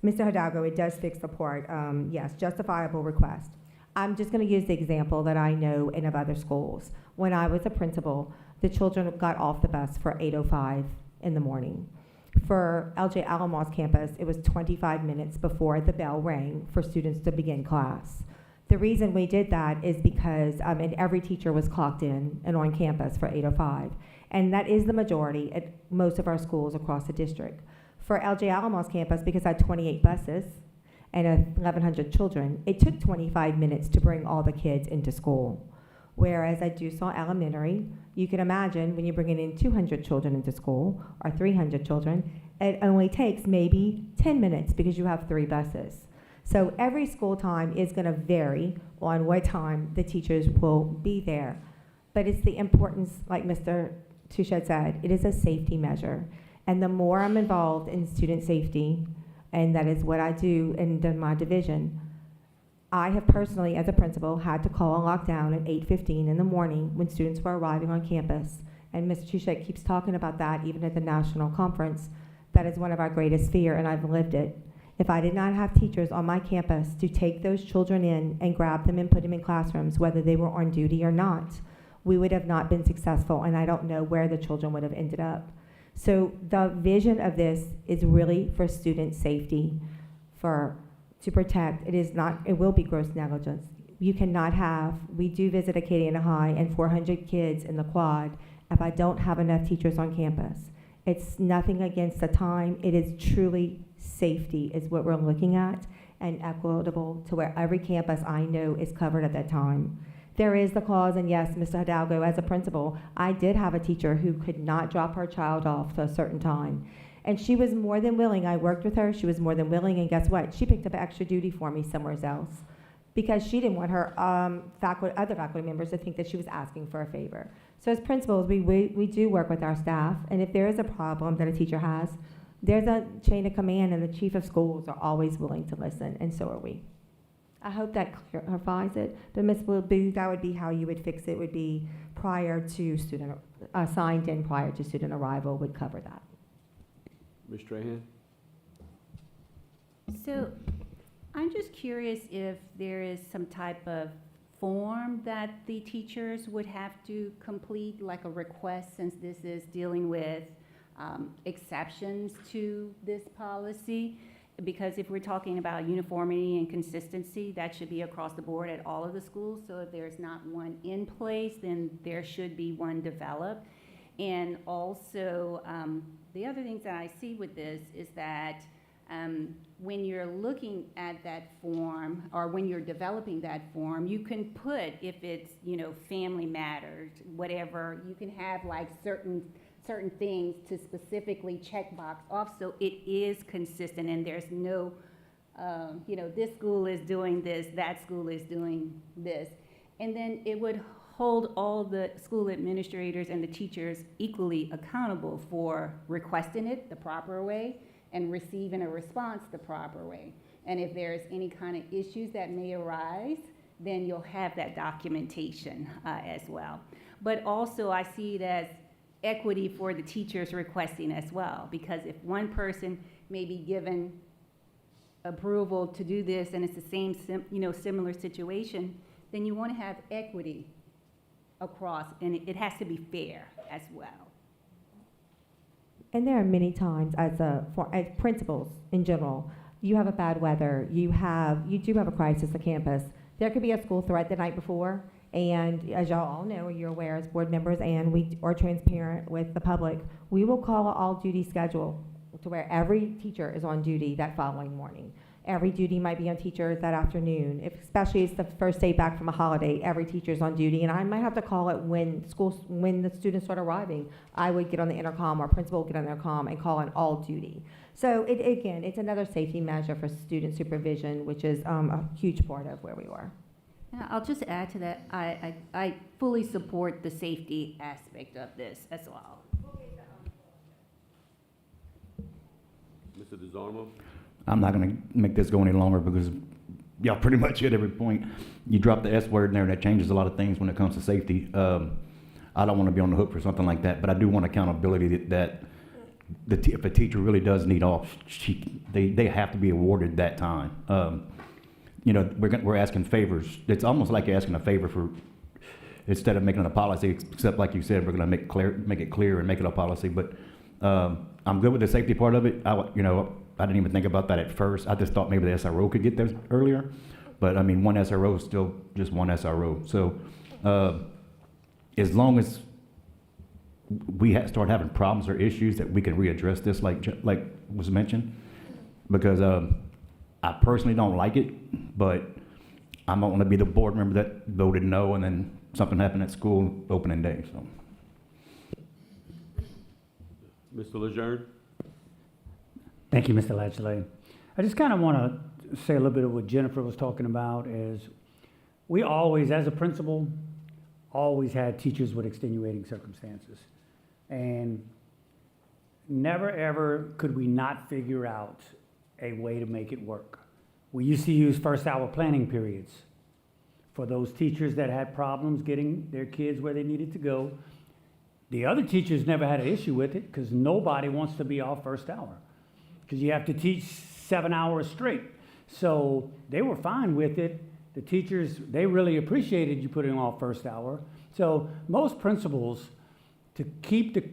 Mr. Hidalgo, it does fix the part, yes, justifiable request. I'm just gonna use the example that I know in of other schools. When I was a principal, the children got off the bus for 8:05 in the morning. For LJ Alamo's campus, it was 25 minutes before the bell rang for students to begin class. The reason we did that is because and every teacher was clocked in and on campus for 8:05. And that is the majority at most of our schools across the district. For LJ Alamo's campus, because I had 28 buses and 1,100 children, it took 25 minutes to bring all the kids into school. Whereas at Dussault Elementary, you can imagine when you're bringing in 200 children into school or 300 children, it only takes maybe 10 minutes because you have 3 buses. So every school time is going to vary on what time the teachers will be there. But it's the importance, like Mr. Touchette said, it is a safety measure. And the more I'm involved in student safety, and that is what I do in my division, I have personally, as a principal, had to call a lockdown at 8:15 in the morning when students were arriving on campus. And Mr. Touchette keeps talking about that even at the national conference. That is one of our greatest fear, and I've lived it. If I did not have teachers on my campus to take those children in and grab them and put them in classrooms, whether they were on duty or not, we would have not been successful, and I don't know where the children would have ended up. So the vision of this is really for student safety, to protect. It will be gross negligence. You cannot we do visit Acadiana High and 400 kids in the quad if I don't have enough teachers on campus. It's nothing against the time. It is truly safety is what we're looking at, and equitable to where every campus I know is covered at that time. There is the clause, and yes, Mr. Hidalgo, as a principal, I did have a teacher who could not drop her child off to a certain time. And she was more than willing, I worked with her, she was more than willing, and guess what? She picked up extra duty for me somewhere else because she didn't want her other faculty members to think that she was asking for a favor. So as principals, we do work with our staff, and if there is a problem that a teacher has, there's a chain of command, and the chief of schools are always willing to listen, and so are we. I hope that clarifies it, but Ms. Booth, that would be how you would fix it, would be prior to student, signed in prior to student arrival would cover that. Ms. Strahan? So I'm just curious if there is some type of form that the teachers would have to complete, like a request, since this is dealing with exceptions to this policy. Because if we're talking about uniformity and consistency, that should be across the board at all of the schools. So if there's not one in place, then there should be one developed. And also, the other things that I see with this is that when you're looking at that form, or when you're developing that form, you can put, if it's, family matters, whatever, you can have like certain things to specifically check box off, so it is consistent, and there's no, this school is doing this, that school is doing this. And then it would hold all the school administrators and the teachers equally accountable for requesting it the proper way and receiving a response the proper way. And if there's any kind of issues that may arise, then you'll have that documentation as well. But also I see it as equity for the teachers requesting as well, because if one person may be given approval to do this and it's the same similar situation, then you want to have equity across, and it has to be fair as well. And there are many times as principals in general, you have a bad weather, you do have a crisis on campus. There could be a school threat the night before, and as y'all all know, or you're aware as board members, and we are transparent with the public, we will call an all-duty schedule to where every teacher is on duty that following morning. Every duty might be on teachers that afternoon. Especially it's the first day back from a holiday, every teacher's on duty, and I might have to call it when the students start arriving. I would get on the intercom, or principal would get on the intercom and call an all duty. So again, it's another safety measure for student supervision, which is a huge part of where we are. And I'll just add to that, I fully support the safety aspect of this as well. Mr. DeZarmo? I'm not going to make this go any longer because y'all pretty much hit every point. You drop the S word in there, and that changes a lot of things when it comes to safety. I don't want to be on the hook for something like that, but I do want accountability that if a teacher really does need off, they have to be awarded that time. We're asking favors. It's almost like asking a favor for, instead of making it a policy, except like you said, we're going to make it clear and make it a policy. But I'm good with the safety part of it. I didn't even think about that at first. I just thought maybe the SRO could get there earlier. But I mean, one SRO is still just one SRO. So as long as we start having problems or issues, that we can readdress this, like was mentioned, because I personally don't like it, but I'm not going to be the board member that voted no and then something happened at school opening day. So, Mr. Lejeune? Thank you, Mr. Latchley. I just kind of want to say a little bit of what Jennifer was talking about is we always, as a principal, always had teachers with extenuating circumstances. And never ever could we not figure out a way to make it work. We used to use first hour planning periods for those teachers that had problems getting their kids where they needed to go. The other teachers never had an issue with it because nobody wants to be off first hour because you have to teach 7 hours straight. So they were fine with it. The teachers, they really appreciated you putting off first hour. So most principals, to keep the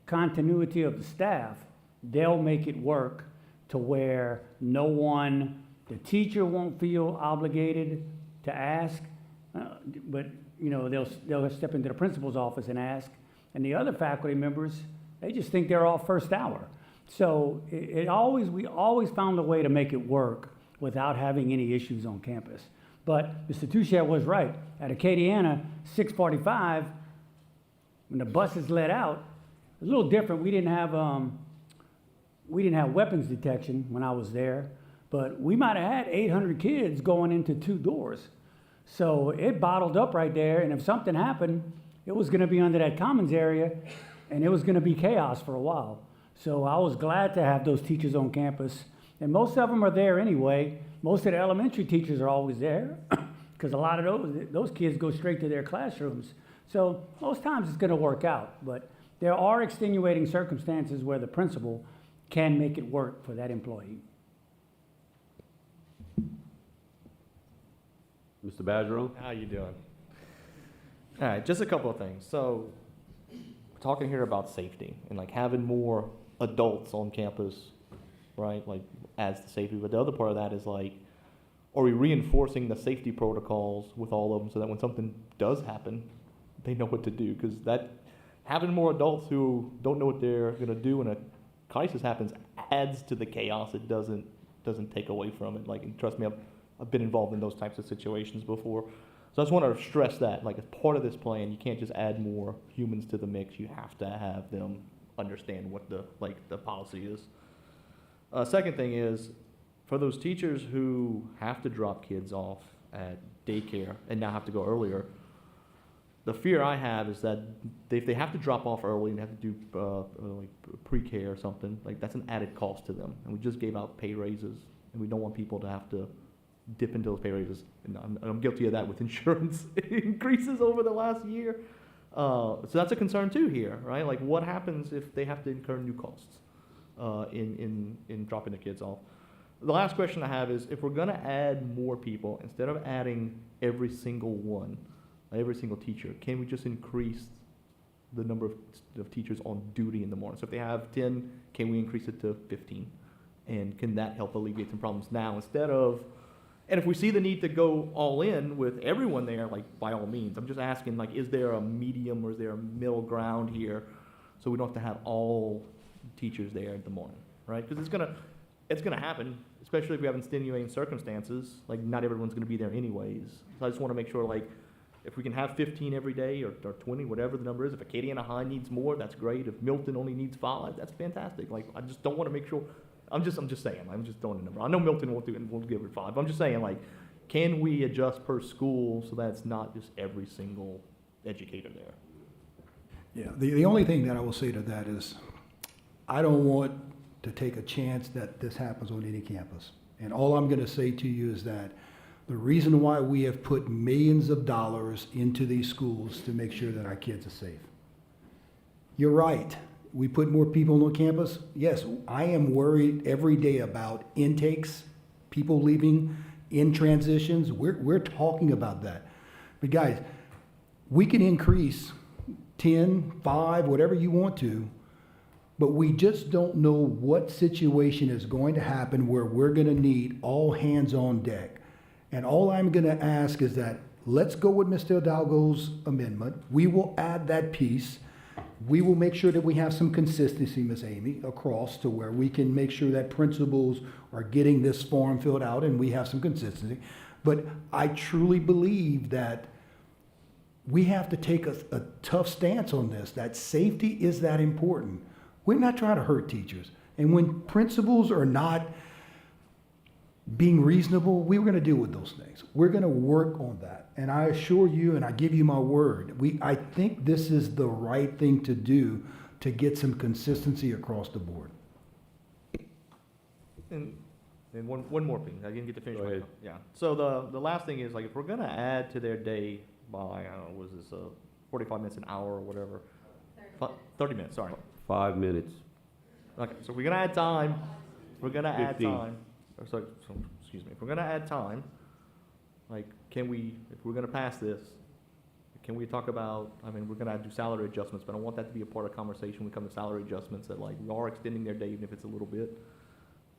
continuity of the staff, they'll make it work to where the teacher won't feel obligated to ask, but they'll step into the principal's office and ask. And the other faculty members, they just think they're off first hour. So we always found a way to make it work without having any issues on campus. But Mr. Touchette was right. At Acadiana, 6:45, when the buses let out, it was a little different. We didn't have weapons detection when I was there, but we might have had 800 kids going into 2 doors. So it bottled up right there, and if something happened, it was going to be under that commons area, and it was going to be chaos for a while. So I was glad to have those teachers on campus, and most of them are there anyway. Most of the elementary teachers are always there, because a lot of those kids go straight to their classrooms. So most times it's going to work out, but there are extenuating circumstances where the principal can make it work for that employee. Mr. Badgerow? How you doing? All right, just a couple of things. So, we're talking here about safety and like having more adults on campus, right? Like adds to safety. But the other part of that is like, are we reinforcing the safety protocols with all of them so that when something does happen, they know what to do? Because that having more adults who don't know what they're gonna do when a crisis happens adds to the chaos. It doesn't take away from it. Like, and trust me, I've been involved in those types of situations before. So I just want to stress that, like, as part of this plan, you can't just add more humans to the mix. You have to have them understand what the policy is. Second thing is, for those teachers who have to drop kids off at daycare and now have to go earlier, the fear I have is that if they have to drop off early and have to do like pre-K or something, like that's an added cost to them. And we just gave out pay raises, and we don't want people to have to dip into those pay raises. And I'm guilty of that with insurance increases over the last year. So that's a concern too here, right? Like, what happens if they have to incur new costs in dropping the kids off? The last question I have is, if we're going to add more people, instead of adding every single one, every single teacher, can we just increase the number of teachers on duty in the morning? So if they have 10, can we increase it to 15? And can that help alleviate some problems now instead of, and if we see the need to go all in with everyone there, like, by all means. I'm just asking, like, is there a medium or is there a middle ground here so we don't have to have all teachers there in the morning, right? Because it's gonna happen, especially if we have extenuating circumstances. Like, not everyone's gonna be there anyways. So I just want to make sure, like, if we can have 15 every day or 20, whatever the number is, if Acadiana High needs more, that's great. If Milton only needs 5, that's fantastic. Like, I just don't want to make sure. I'm just saying. I'm just throwing a number. I know Milton won't give it 5. I'm just saying, like, can we adjust per school so that it's not just every single educator there? Yeah, the only thing that I will say to that is, I don't want to take a chance that this happens on any campus. And all I'm going to say to you is that the reason why we have put millions of dollars into these schools to make sure that our kids are safe. You're right. We put more people on campus. Yes, I am worried every day about intakes, people leaving in transitions. We're talking about that. But guys, we can increase 10, 5, whatever you want to, but we just don't know what situation is going to happen where we're going to need all hands on deck. And all I'm going to ask is that let's go with Mr. Hidalgo's amendment. We will add that piece. We will make sure that we have some consistency, Ms. Amy, across to where we can make sure that principals are getting this form filled out and we have some consistency. But I truly believe that we have to take a tough stance on this, that safety is that important. We're not trying to hurt teachers. And when principals are not being reasonable, we were going to deal with those things. We're going to work on that. And I assure you, and I give you my word, I think this is the right thing to do to get some consistency across the board. And one more thing. I didn't get to finish. Go ahead. Yeah. So the last thing is, like, if we're going to add to their day by, I don't know, was this 45 minutes, an hour, or whatever? 30 minutes, sorry. 5 minutes. Okay, so we're going to add time. We're going to add 15. time. So, excuse me. If we're going to add time, like, can we, if we're going to pass this, can we talk about, I mean, we're going to do salary adjustments, but I want that to be a part of the conversation when we come to salary adjustments, that, like, we are extending their day even if it's a little bit.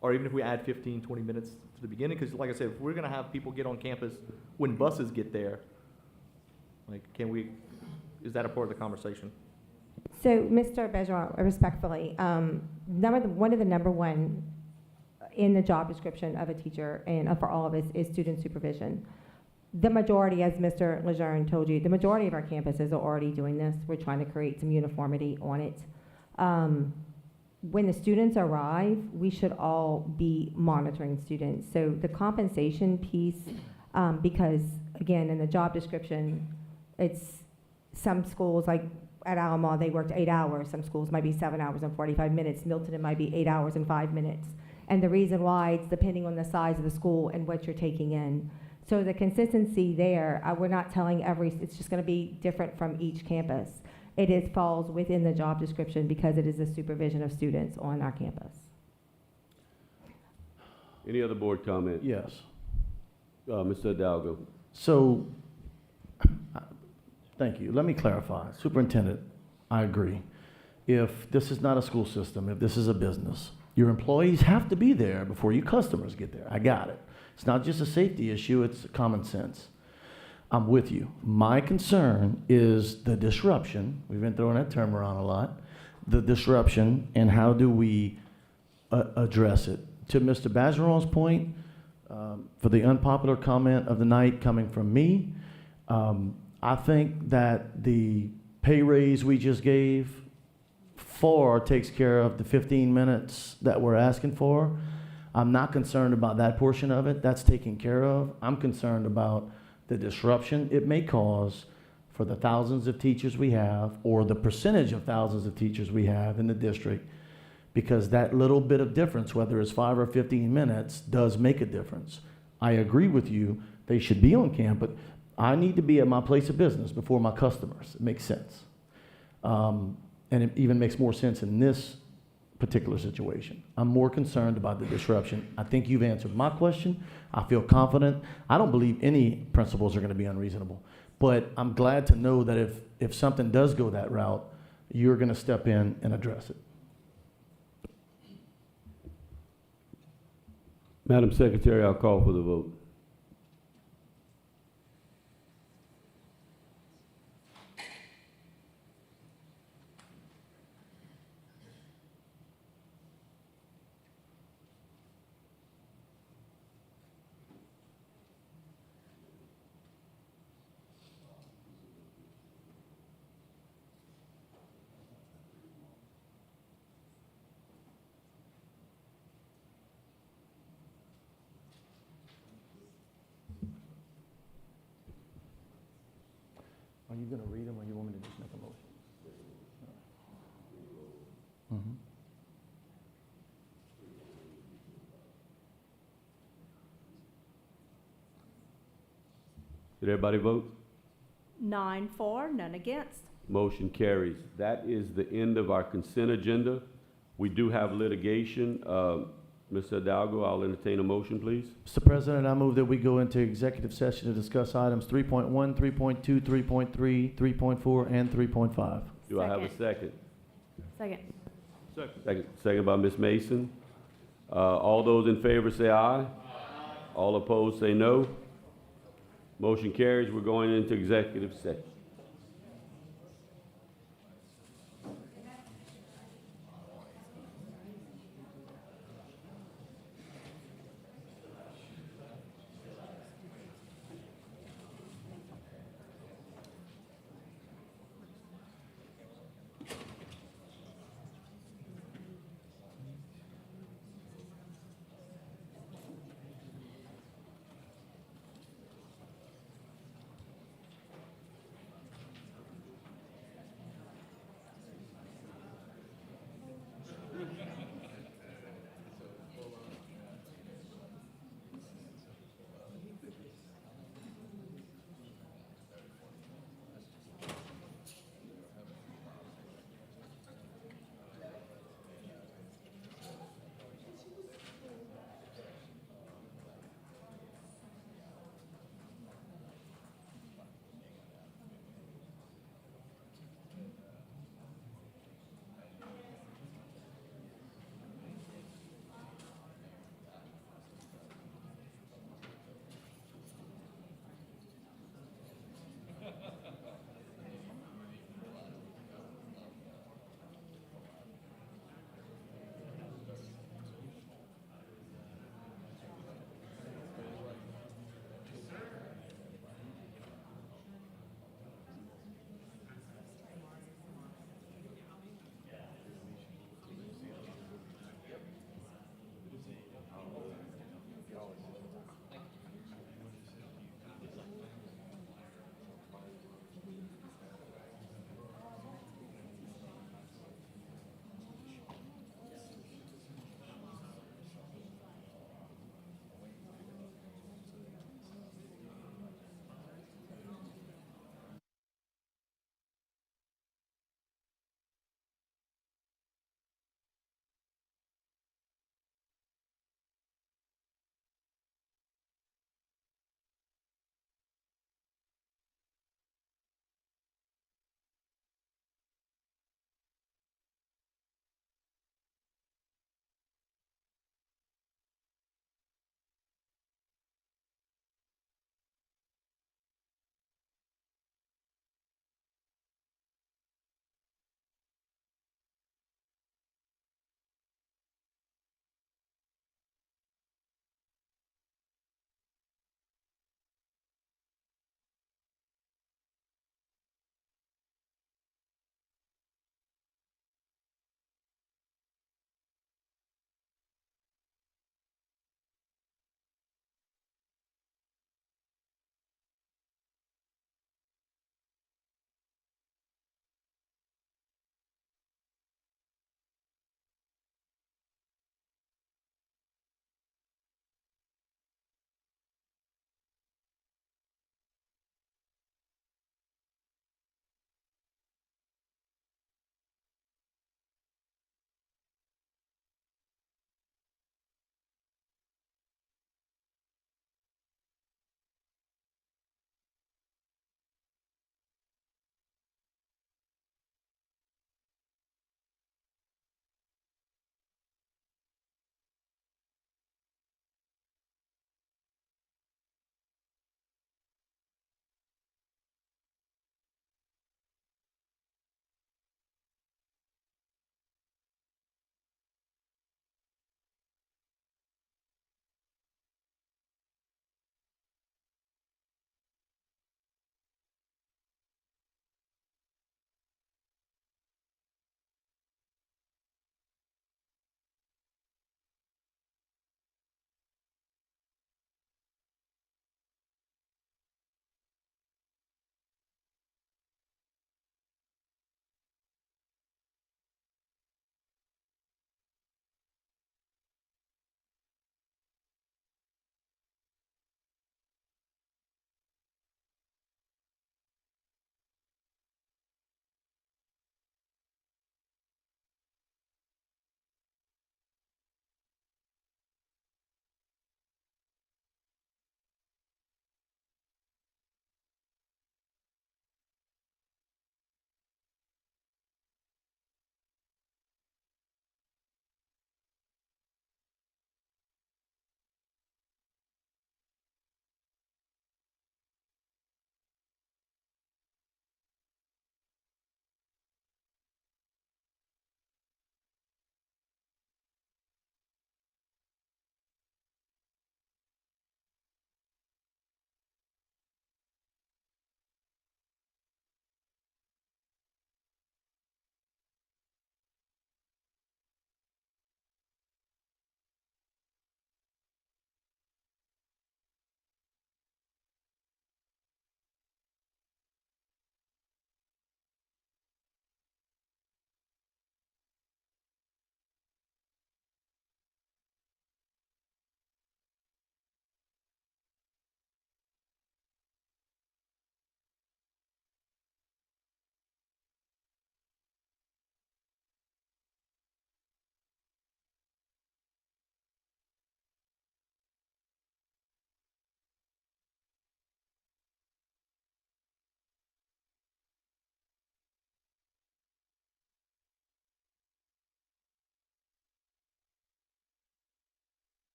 Or even if we add 15, 20 minutes to the beginning, because like I said, if we're going to have people get on campus when buses get there, like, is that a part of the conversation? So, Mr. Bejar, respectfully, one of the number one in the job description of a teacher and for all of us is student supervision. the majority, as Mr. Lejeune told you, the majority of our campuses are already doing this. We're trying to create some uniformity on it. When the students arrive, we should all be monitoring students. So the compensation piece, because again, in the job description, it's some schools, like at Alma, they worked 8 hours. Some schools might be 7 hours and 45 minutes. Milton, it might be 8 hours and 5 minutes. And the reason why, it's depending on the size of the school and what you're taking in. So the consistency there, we're not telling it's just gonna be different from each campus. It falls within the job description because it is the supervision of students on our campus. Any other board comment? Yes. Mr. Hidalgo. So, thank you. Let me clarify. Superintendent, I agree. If this is not a school system, if this is a business, your employees have to be there before your customers get there. I got it. It's not just a safety issue, it's common sense. I'm with you. My concern is the disruption. We've been throwing that term around a lot. The disruption, and how do we address it? To Mr. Bazeron's point, for the unpopular comment of the night coming from me, I think that the pay raise we just gave far takes care of the 15 minutes that we're asking for. I'm not concerned about that portion of it. That's taken care of. I'm concerned about the disruption it may cause for the thousands of teachers we have, or the percentage of thousands of teachers we have in the district, because that little bit of difference, whether it's 5 or 15 minutes, does make a difference. I agree with you, they should be on campus. I need to be at my place of business before my customers. It makes sense. And it even makes more sense in this particular situation. I'm more concerned about the disruption. I think you've answered my question. I feel confident. I don't believe any principals are going to be unreasonable, but I'm glad to know that if something does go that route, you're going to step in and address it. Madam Secretary, I'll call for the vote. Are you going to read them, or you want me to just make a motion? Mm-hmm. Did everybody vote? 9 for, none against. Motion carries. That is the end of our consent agenda. We do have litigation. Mr. Hidalgo, I'll entertain a motion, please. Mr. President, I move that we go into executive session to discuss items 3.1, 3.2, 3.3, 3.4, and 3.5. Do I have a second? Second. Second by Ms. Mason. All those in favor say aye. All opposed say no. Motion carries. We're going into executive session.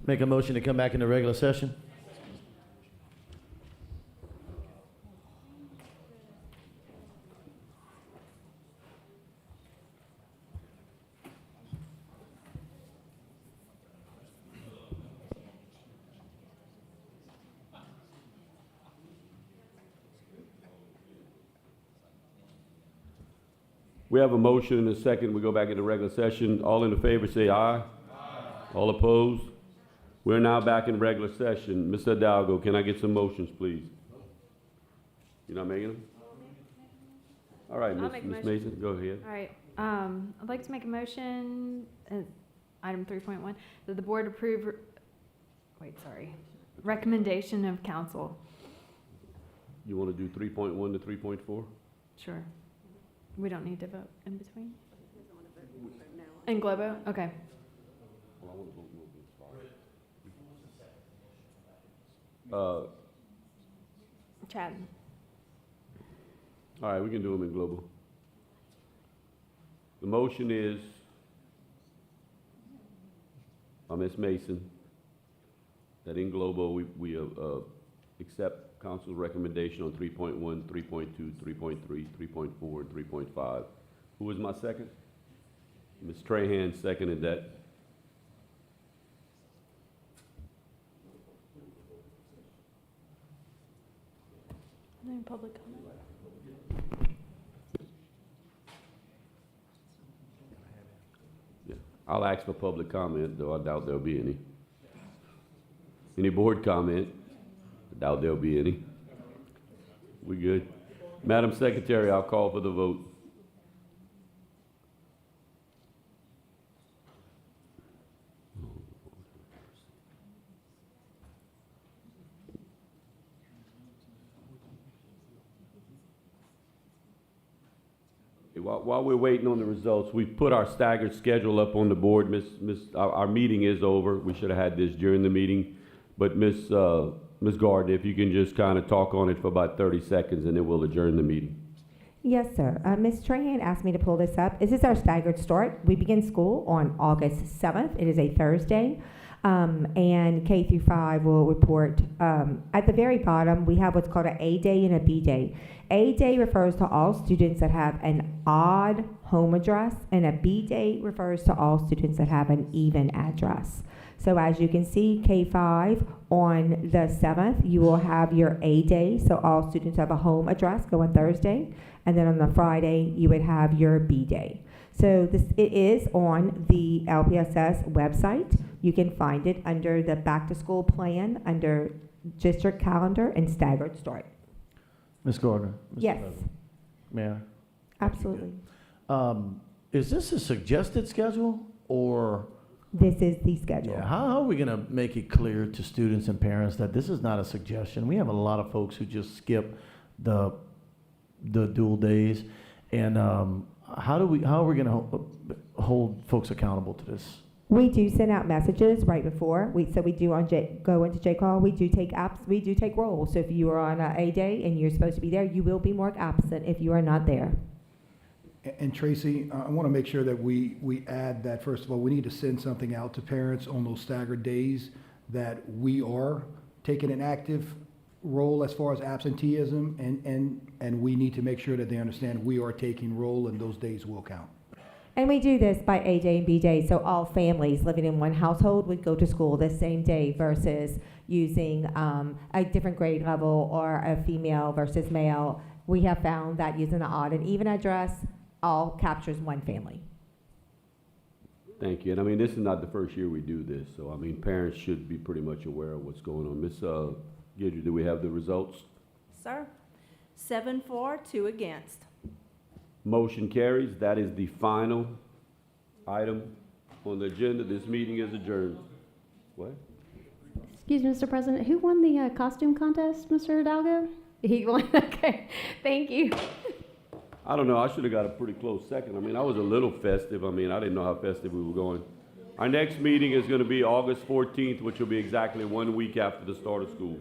Make a motion to come back into regular session? We have a motion and a second. We go back into regular session. All in favor say aye. Aye. All opposed? We're now back in regular session. Mr. Hidalgo, can I get some motions, please? You're not making them? All right, I'll make a Ms. motion. Mason, go ahead. All right, I'd like to make a motion, item 3.1, that the board approve, recommendation of council. You want to do 3.1 to 3.4? Sure. We don't need to vote in between? In Globo? Okay. Chad. All right, we can do them in global. The motion is, Ms. Mason, that in global, we accept council's recommendation on 3.1, 3.2, 3.3, 3.4, and 3.5. Who was my second? Ms. Trahan seconded that. No public comment. Yeah. I'll ask for public comment, though I doubt there'll be any. Any board comment? I doubt there'll be any. We good? Madam Secretary, I'll call for the vote. While we're waiting on the results, we put our staggered schedule up on the board. Our meeting is over. We should have had this during the meeting. But Ms. Gardner, if you can just kind of talk on it for about 30 seconds and then we'll adjourn the meeting. Yes, sir. Ms. Trahan asked me to pull this up. This is our staggered start. We begin school on August 7th. It is a Thursday. And K through 5 will report. At the very bottom, we have what's called an A day and a B day. A day refers to all students that have an odd home address, and a B day refers to all students that have an even address. So as you can see, K5 on the 7th, you will have your A day, so all students have a home address go on Thursday, and then on the Friday, you would have your B day. So it is on the LPSS website. You can find it under the back to school plan, under district calendar and staggered start. Ms. Gardner? Mr. Yes. President. Mayor? Absolutely. Is this a suggested schedule or? This is the schedule. Yeah, how are we going to make it clear to students and parents that this is not a suggestion? We have a lot of folks who just skip the dual days, and how are we going to hold folks accountable to this? We do send out messages right before. We do go into J-Call. We do take roles. So if you are on a day and you're supposed to be there, you will be marked absent if you are not there. And Tracy, I want to make sure that we add that, first of all, we need to send something out to parents on those staggered days that we are taking an active role as far as absenteeism, and we need to make sure that they understand we are taking role and those days will count. And we do this by A day and B day, so all families living in one household would go to school the same day versus using a different grade level or a female versus male. We have found that using the odd and even address all captures one family. Thank you. And I mean, this is not the first year we do this, so I mean, parents should be pretty much aware of what's going on. Ms. Gidry, do we have the results? Sir, 7 for, 2 against. Motion carries. That is the final item on the agenda. This meeting is adjourned. What? Excuse me, Mr. President, who won the costume contest, Mr. Hidalgo? He won, okay, thank you. I don't know. I should have got a pretty close second. I mean, I was a little festive. I mean, I didn't know how festive we were going. Our next meeting is going to be August 14th, which will be exactly 1 week after the start of school.